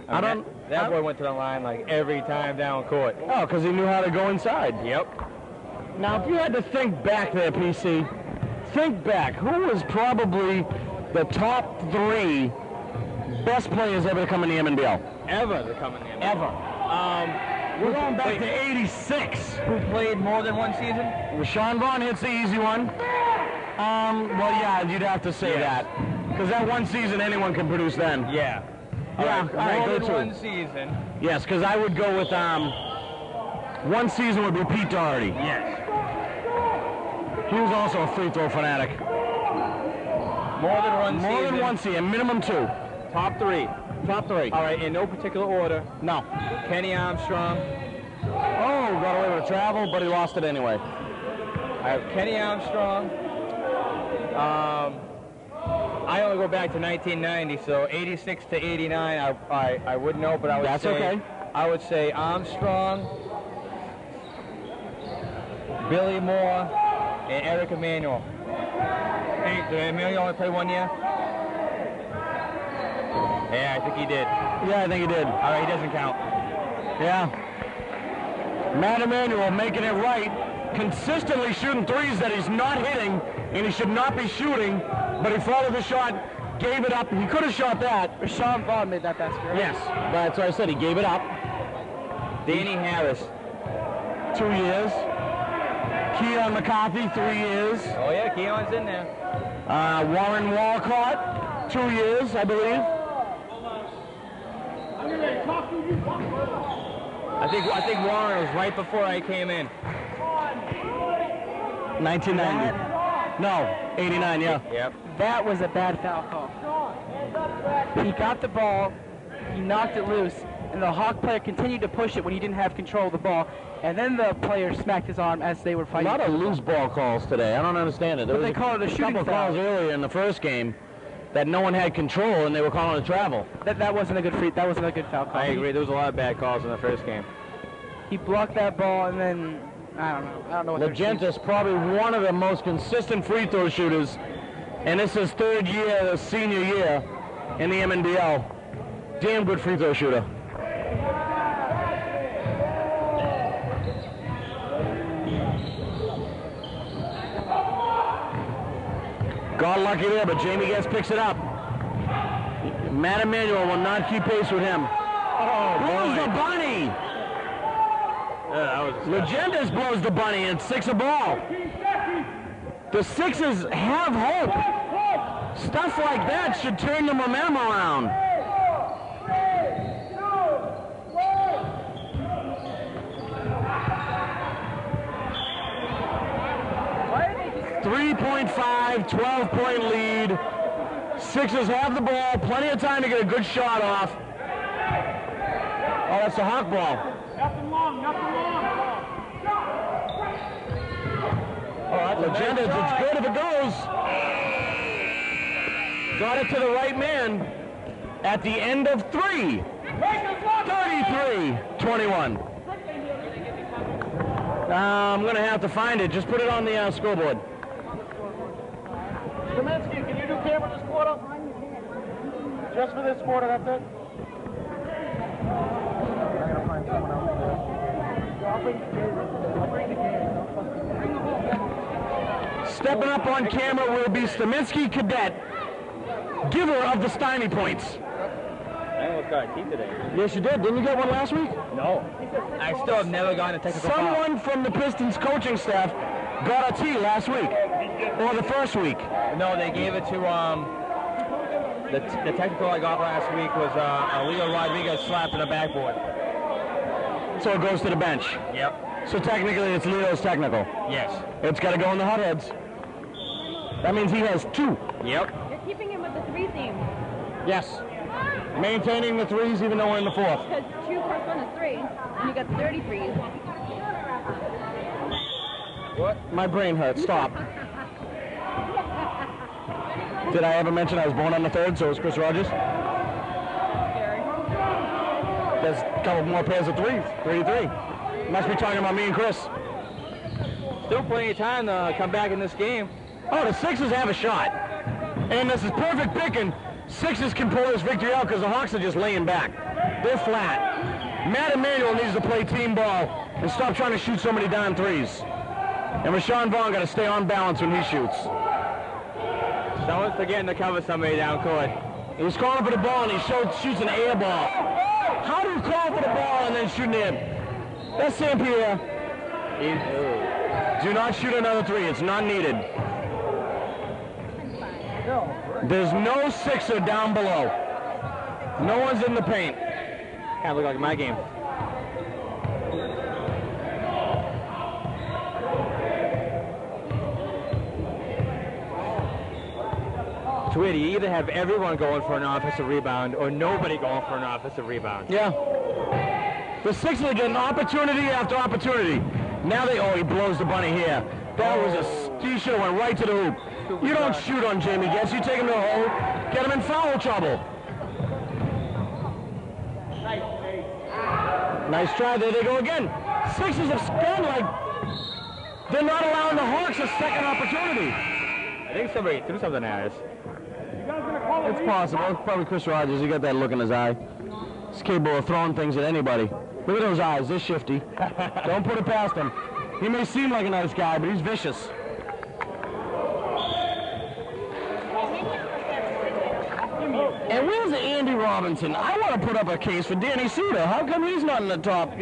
I don't That boy went to the line like every time down court. Oh, because he knew how to go inside. Yep. Now, if you had to think back there, PC, think back. Who was probably the top 3 best players ever to come in the MNBL? Ever to come in the NBA. Ever. We're going back to 86. Who played more than one season? Rashawn Vaughn hits the easy one. Well, yeah, you'd have to say that. Because that one season, anyone can produce then. Yeah. Yeah, All right, more go than to. one season. Yes, because I would go with, one season would be Pete Doherty. Yes. He was also a free throw fanatic. More than one season. More than one season, minimum 2. Top 3. Top 3. All right, in no particular order. No. Kenny Armstrong. Oh, got away with a travel, but he lost it anyway. I have Kenny Armstrong. I only go back to 1990, so 86 to 89, I wouldn't know, but I would say... okay. I would say Armstrong, Billy Moore, and Eric Emanuel. Hey, did Emanuel only play 1 year? Yeah, I think he did. Yeah, I think he did. All right, he doesn't count. Yeah. Matt Emanuel making it right, consistently shooting threes that he's not hitting, and he should not be shooting, but he followed the shot, gave it up. He could have shot that. Rashawn Vaughn made that basket, right? Yes, that's what I said. He gave it up. Danny Harris. 2 years. Keon McCarthy, 3 years. Oh, yeah, Keon's in there. Warren Walcott, 2 years, I believe. I think Warren was right before I came in. 1990. No, 89, yeah. Yep. That was a bad foul call. He got the ball, he knocked it loose, and the Hawk player continued to push it when he didn't have control of the ball, and then the player smacked his arm as they were A fighting. lot of loose ball calls today. I don't understand it. There But was they call it a shooting couple foul. calls earlier in the first game that no one had control, and they were calling a travel. That wasn't a good that wasn't a good foul call. I agree. There was a lot of bad calls in the first game. He blocked that ball, and then I don't know what they're Magenta's probably one of the most consistent free throw shooters, and this is 3rd year, senior year in the MNBL. Damn good free throw shooter. Got lucky there, but Jamie Guest picks it up. Matt Emanuel will not keep pace with him. Oh, Blows the bunny! Legendas blows the bunny and 6 a ball. The Sixers have hope. Stuff like that should turn the momentum around. .5, 12-point lead. Sixers have the ball, plenty of time to get a good shot off. Oh, that's the Hawk ball. Nothing long, nothing long. Oh, that's Legendas, it's good if it goes. Got it to the right man at the end of 3. 33-21. I'm going to have to find it. Just put it on the scoreboard. Kaminsky, can you do camera this quarter? Just for this quarter, that's it? Stepping up on camera will be Staminsky Cadet, giver of the Steiny points. I almost got a tee today. Yes, you did. Didn't you get one last week? No. I still have never gotten a technical foul. Someone from the Pistons coaching staff got a tee last week, or the first week. No, they gave it to, the technical I got last week was Leo Rodriguez slapped in the backboard. So it goes to the bench. Yep. So technically it's Leo's technical. Yes. It's got to go in the hotheads. That means he has 2. Yep. You're keeping him with the 3 theme. Yes. Maintaining the 3s even though we're in the 4th. Because 2 plus 1 is 3, and you got 33s. What? My brain hurts. Stop. Did I ever mention I was born on the 3rd, so was Chris Rogers? There's a couple more pairs of 3s. 33. Must be talking about me and Chris. Still plenty of time to come back in this game. Oh, the Sixers have a shot. And this is perfect picking. Sixers can pull this victory out because the Hawks are just laying back. They're flat. Matt Emanuel needs to play team ball and stop trying to shoot so many down threes. And Rashawn Vaughn got to stay on balance when he shoots. Someone's forgetting to cover somebody down court. He was calling for the ball and he shoots an air ball. How do you call for the ball and then shoot an air? That's St. Pierre. Do not shoot another three. It's not needed. There's no sixer down below. No one's in the paint. Kind of look like my game. Tweety, you either have everyone going for an offensive rebound or nobody going for an offensive rebound. Yeah. The Sixers get an opportunity after opportunity. Now he blows the bunny here. That was he should have went right to the hoop. You don't shoot on Jamie Getz. You take him to the hole, get him in foul trouble. Nice try. There they go again. Sixers have gone like they're not allowing the Hawks a second opportunity. I think somebody threw something at us. It's possible. It's probably Chris Rogers. He got that look in his eye. He's capable of throwing things at anybody. Look at those eyes. They're shifty. Don't put it past him. He may seem like a nice guy, but he's vicious. And where's Andy Robinson? I want to put up a case for Danny Suter. How come he's not in the top,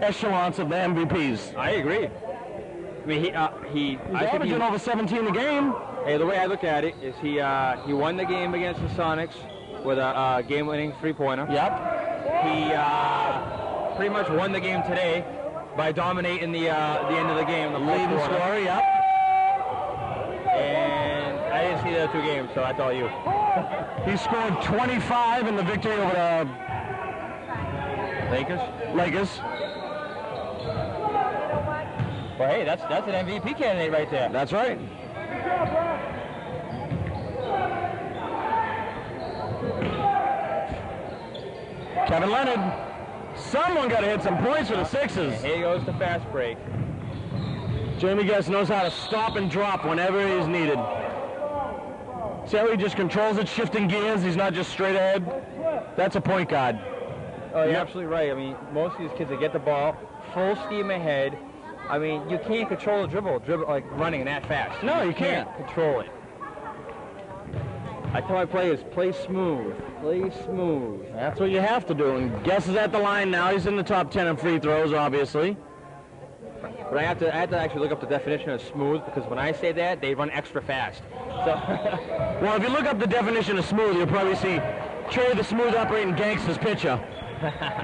echelons of the MVPs? I agree. I mean, he's averaging over 17 a game. Hey, the way I look at it is he won the game against the Sonics with a game-winning three-pointer. Yep. He pretty much won the game today by dominating the end of the game. The leading scorer, yep. And I didn't see the other two games, so that's all you. He scored 25 in the victory over the Lakers. Well, hey, that's an MVP candidate right there. That's right. Kevin Leonard. Someone got to hit some points for the Sixers. Here goes the fast break. Jamie Getz knows how to stop and drop whenever it is needed. See how he just controls it, shifting gears? He's not just straight ahead. That's a point guard. Oh, you're absolutely right. I mean, most of these kids, they get the ball, full steam ahead. I mean, you can't control the dribble like running that fast. No, you can't control it. I tell my players, play smooth. Play smooth. That's what you have to do. And Getz is at the line now. He's in the top 10 in free throws, obviously. But I have to actually look up the definition of smooth, because when I say that, they run extra fast. So, well, if you look up the definition of smooth, you'll probably see Trey the Smooth Operating Gangsters pitcher.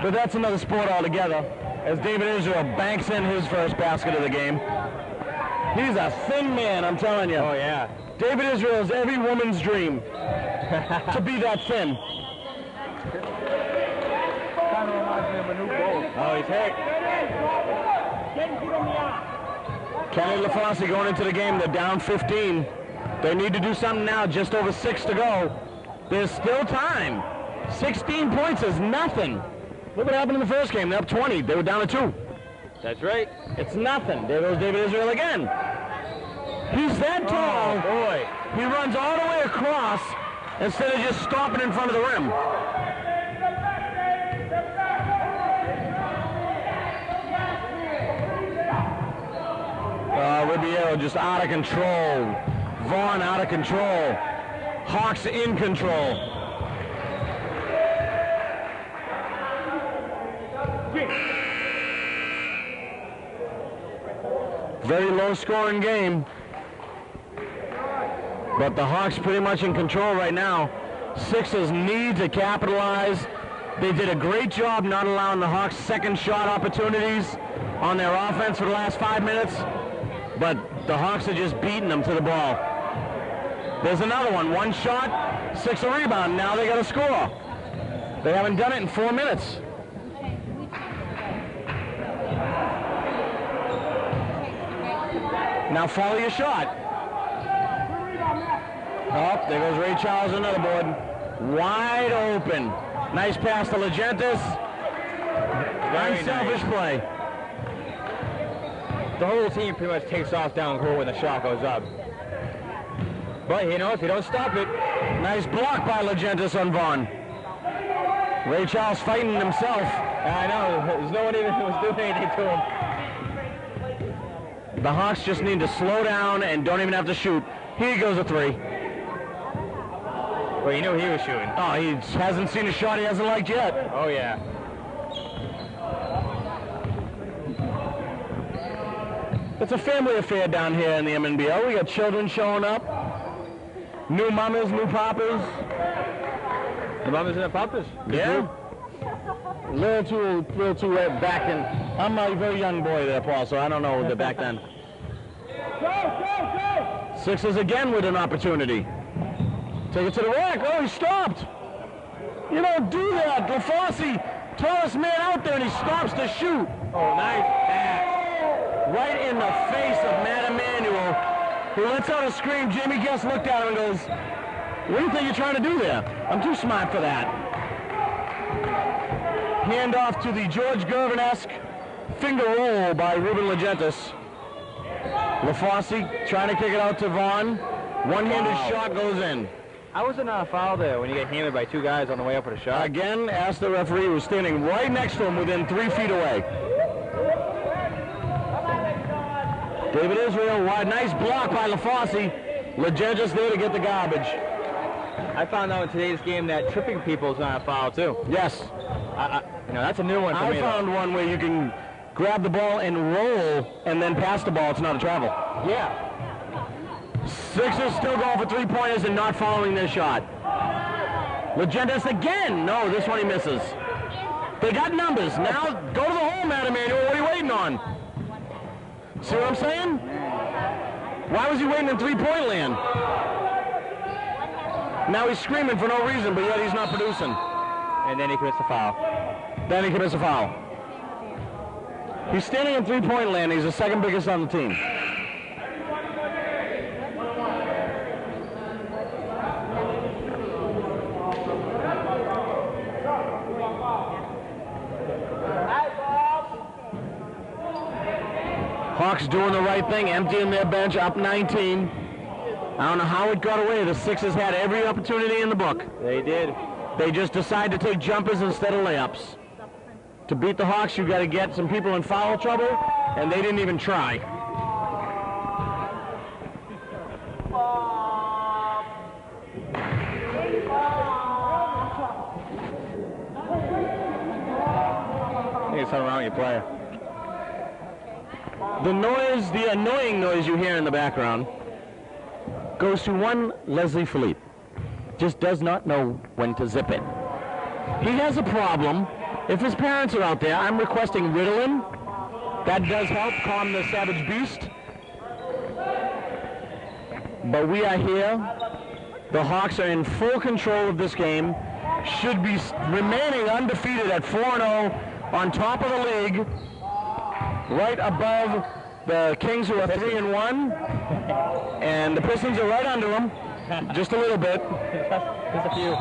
But that's another sport altogether. As David Israel banks in his first basket of the game. He's a thin man, I'm telling you. Oh, yeah. David Israel is every woman's dream to be that thin. Kind of reminds me of a new goal. Oh, he's hurt. Kenny LaFosse going into the game. They're down 15. They need to do something now. Just over 6 to go. There's still time. 16 points is nothing. Look what happened in the first game. They're up 20. They were down to 2. That's right. It's nothing. There goes David Israel again. He's that tall. Oh, boy. He runs all the way across instead of just stopping in front of the rim. Ribeiro just out of control. Vaughn out of control. Hawks in control. Very low scoring game. But the Hawks pretty much in control right now. Sixers need to capitalize. They did a great job not allowing the Hawks second shot opportunities on their offense for the last 5 minutes. But the Hawks are just beating them to the ball. There's another one. 1 shot, 6 a rebound. Now they got to score. They haven't done it in 4 minutes. Now follow your shot. Oh, there goes Ray Charles, another board. Wide open. Nice pass to Legentis. Very selfish play. The whole team pretty much takes off down court when the shot goes up. But, you know, if you don't stop it. Nice block by Legentis on Vaughn. Ray Charles fighting himself. I know, there's no one even who was doing anything to him. The Hawks just need to slow down and don't even have to shoot. Here goes a three. Well, you knew he was shooting. Oh, he hasn't seen a shot he hasn't liked yet. Oh, yeah. It's a family affair down here in the MNBL. We got children showing up. New mamas, new papas. The mamas and the papas? Yeah. A little too back then. I'm a very young boy there, Paul, so I don't know the back then. Sixers again with an opportunity. Take it to the rack. Oh, he stopped. You don't do that. LaFosse, tallest man out there, and he stops to shoot. Oh, nice pass. Right in the face of Matt Emanuel, who lets out a scream. Jamie Guest looked at him and goes, "What do you think you're trying to do there? I'm too smart for that." Hand off to the George Gervin-esque finger roll by Ruben Legentis. LaFosse trying to kick it out to Vaughn. One-handed shot goes in. How was it not a foul there when you get hammered by two guys on the way up with a shot? Again, asked the referee, who was standing right next to him within 3 feet away. David Israel, wide, nice block by LaFosse. Legentis there to get the garbage. I found out in today's game that tripping people is not a foul, too. Yes. You know, that's a new one for me. I found one where you can grab the ball and roll and then pass the ball. It's not a travel. Yeah. Sixers still going for three-pointers and not following their shot. Legentis again. No, this one he misses. They got numbers. Now go to the hole, Matt Emanuel. What are you waiting on? See what I'm saying? Why was he waiting in three-point land? Now he's screaming for no reason, but yet he's not producing. And then he commits a foul. Then he commits a foul. He's standing in three-point land. He's the second biggest on the team. Hawks doing the right thing, emptying their bench, up 19. I don't know how it got away. The Sixers had every opportunity in the book. They did. They just decided to take jumpers instead of layups. To beat the Hawks, you've got to get some people in foul trouble, and they didn't even try. I think it's something wrong with your player. The noise, the annoying noise you hear in the background, goes to one Leslie Philippe. Just does not know when to zip it. He has a problem. If his parents are out there, I'm requesting Ritalin. That does help calm the savage beast. But we are here. The Hawks are in full control of this game. Should be remaining undefeated at 4-0 on top of the league. Right above the Kings, who are 3-1. And the Pistons are right under them. Just a little bit. Just a few.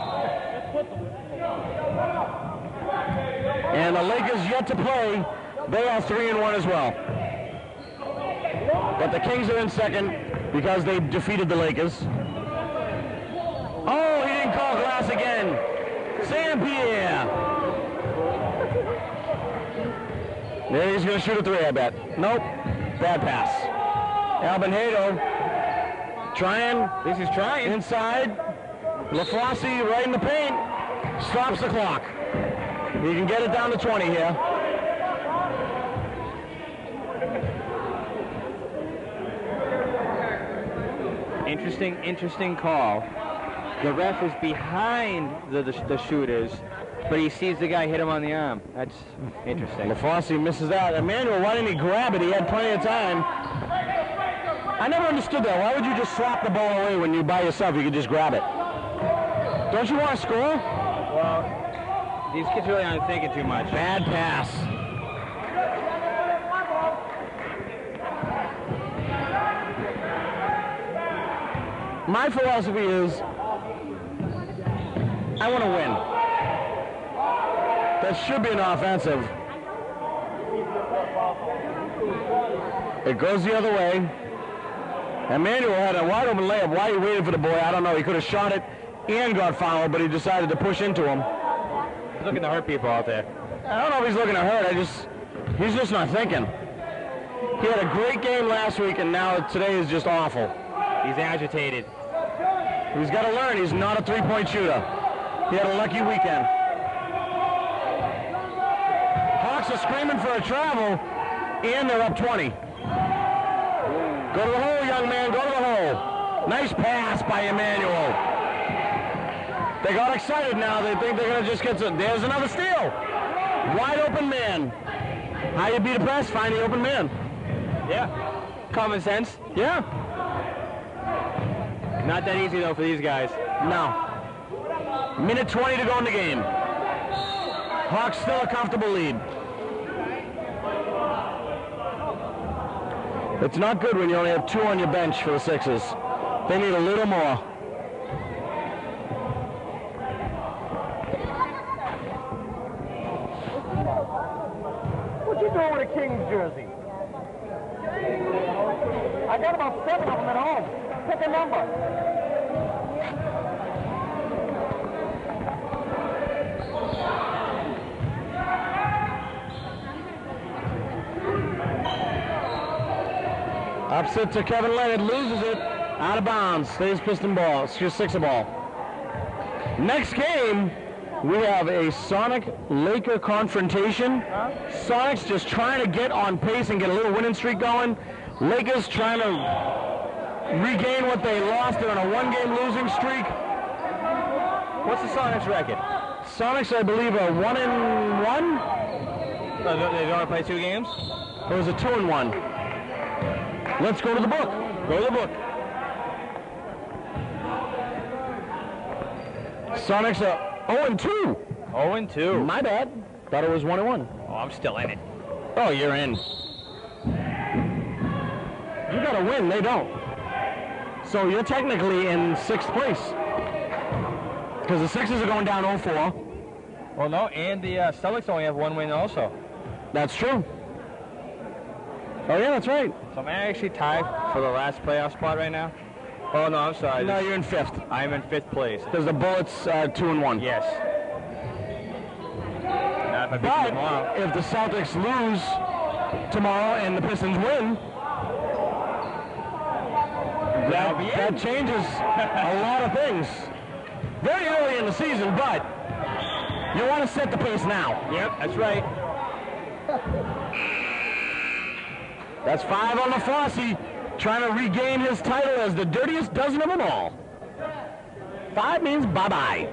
And the Lakers yet to play. They are 3-1 as well. But the Kings are in second because they defeated the Lakers. Oh, he didn't call glass again. Sam Pierre. There he's going to shoot a three, I bet. Nope. Bad pass. Albanado trying. This is trying. Inside. LaFosse right in the paint. Stops the clock. He can get it down to 20 here. Interesting call. The ref is behind the shooters, but he sees the guy hit him on the arm. That's interesting. LaFosse misses out. Emmanuel, why didn't he grab it? He had plenty of time. I never understood that. Why would you just slap the ball away when you're by yourself? You could just grab it. Don't you want to score? Well, these kids really aren't thinking too much. Bad pass. My philosophy is, I want to win. That should be an offensive. It goes the other way. Emmanuel had a wide open layup. Why he waited for the boy, I don't know. He could have shot it and got fouled, but he decided to push into him. He's looking to hurt people out there. I don't know if he's looking to hurt. He's just not thinking. He had a great game last week, and now today is just awful. He's agitated. He's got to learn. He's not a three-point shooter. He had a lucky weekend. Hawks are screaming for a travel, and they're up 20. Go to the hole, young man. Go to the hole. Nice pass by Emmanuel. They got excited now. They think they're going to just get to... There's another steal. Wide open man. How you beat a press? Find the open man. Yeah. Common sense. Yeah. Not that easy, though, for these guys. No. Minute 20 to go in the game. Hawks still a comfortable lead. It's not good when you only have 2 on your bench for the Sixers. They need a little more. What you doing with a Kings jersey? I got about 7 of them at home. Pick a number. Upset to Kevin Leonard, loses it, out of bounds, stays Piston ball, Sixer ball. Next game, we have a Sonic-Laker confrontation. Sonic's just trying to get on pace and get a little winning streak going. Lakers trying to regain what they lost. They're on a 1-game losing streak. What's the Sonics record? Sonics, I believe, are 1-1. They don't want to play 2 games? Or was it 2-1? Let's go to the book. Go to the book. Sonics are 0-2. 0-2. My bad. Thought it was 1-1. Oh, I'm still in it. Oh, you're in. You got to win. They don't. So you're technically in 6th place. Because the Sixers are going down 0-4. Well, no, and the Celtics only have 1 win also. That's true. Oh, yeah, that's right. So am I actually tied for the last playoff spot right now? Oh, no, I'm sorry. No, you're in 5th. I'm in 5th place. Because the Bullets 2-1. Yes. Now, if the Celtics lose tomorrow and the Pistons win, that changes a lot of things. Very early in the season, but you want to set the pace now. Yep, that's right. That's 5 on the Fosse, trying to regain his title as the dirtiest dozen of them all. 5 means bye-bye.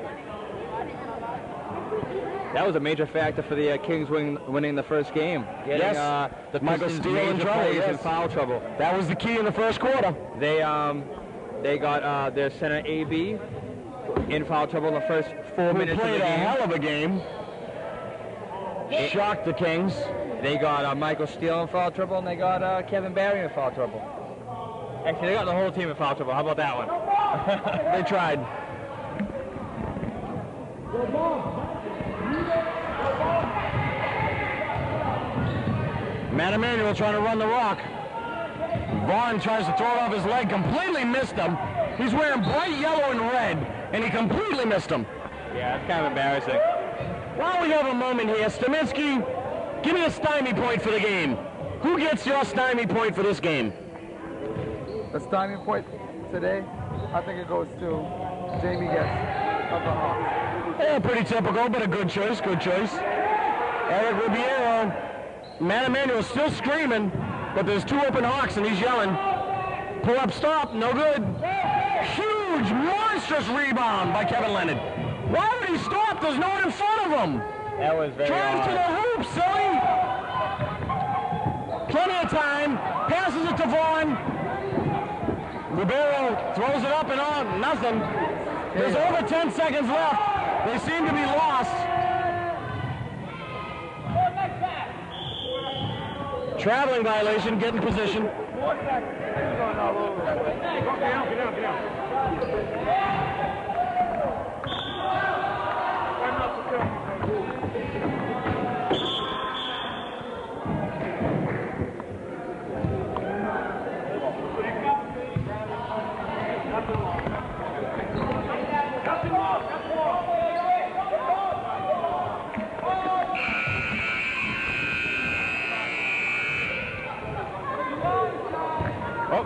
That was a major factor for the Kings winning the first game. Getting, yes, the Michael Steele in trouble, yes. In foul trouble. That was the key in the first quarter. They got their center AB in foul trouble in the first 4 minutes of the game. Played a hell of a game. Shocked the Kings. They got Michael Steele in foul trouble, and they got Kevin Barry in foul trouble. Actually, they got the whole team in foul trouble. How about that one? They tried. Matt Emanuel trying to run the rock. Vaughn tries to throw it off his leg, completely missed him. He's wearing bright yellow and red, and he completely missed him. Yeah, that's kind of embarrassing. While we have a moment here, Staminsky, give me a stymie point for the game. Who gets your stymie point for this game? The stymie point today, I think it goes to Jamie Getz of the Hawks. Yeah, pretty typical, but a good choice, good choice. Eric Ribeiro. Matt Emanuel still screaming, but there's 2 open Hawks, and he's yelling. Pull up, stop, no good. Huge, monstrous rebound by Kevin Leonard. Why would he stop? There's no one in front of him. That was very Drive to the hoop, silly. Plenty of time. Passes it to Vaughn. Ribeiro throws it up and on. Nothing. There's over 10 seconds left. They seem to be lost. Traveling violation, get in position.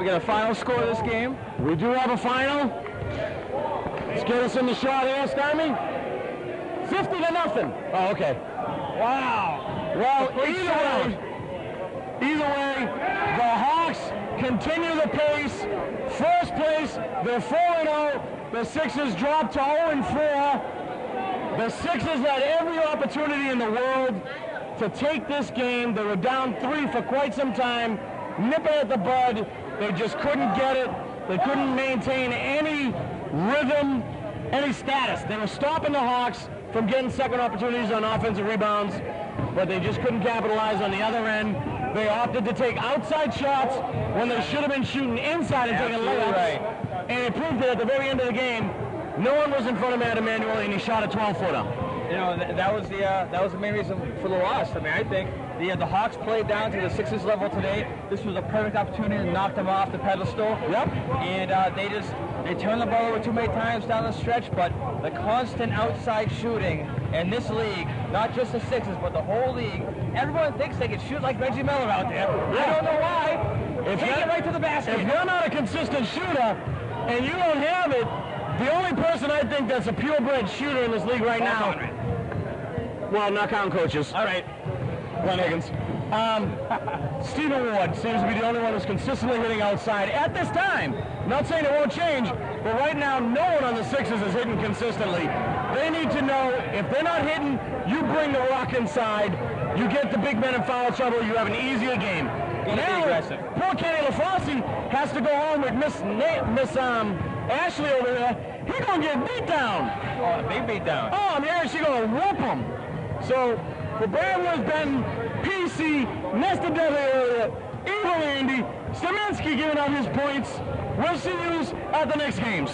We got a final score of this game. We do have a final. Let's get us in the shot here, Stymie. 50-0. Oh, okay. Wow. Well, either way, the Hawks continue the pace. First place, they're 4-0. The Sixers drop to 0-4. The Sixers had every opportunity in the world to take this game. They were down 3 for quite some time. Nip it at the bud. They just couldn't get it. They couldn't maintain any rhythm, any status. They were stopping the Hawks from getting second opportunities on offensive rebounds, but they just couldn't capitalize on the other end. They opted to take outside shots when they should have been shooting inside and taking layups. Right. And it proved that at the very end of the game, no one was in front of Matt Emanuel, and he shot a 12-footer. You know, that was the main reason for the loss. I mean, I think the Hawks played down to the Sixers level today. This was a perfect opportunity to knock them off the pedestal. Yep. And they turned the ball over too many times down the stretch, but the constant outside shooting in this league, not just the Sixers, but the whole league, everyone thinks they can shoot like Reggie Miller out there. Yeah. I don't know why. Take it right to the basket. If you're not a consistent shooter and you don't have it, the only person I think that's a purebred shooter in this league right now, well, not counting coaches. All right. Glenn Higgins. Stephen Ward seems to be the only one who's consistently hitting outside at this time. Not saying it won't change, but right now no one on the Sixers is hitting consistently. They need to know if they're not hitting, you bring the rock inside, you get the big men in foul trouble, you have an easier game. Now, poor Kenny LaFosse has to go home with Miss Ashley over there. He's going to get beat down. Oh, a big beat down. Oh, I'm hearing she's going to whoop him. So, for Bramler's Ben, PC, Nesta Deli area, Evil Andy, Staminsky giving out his points. We'll see you at the next games.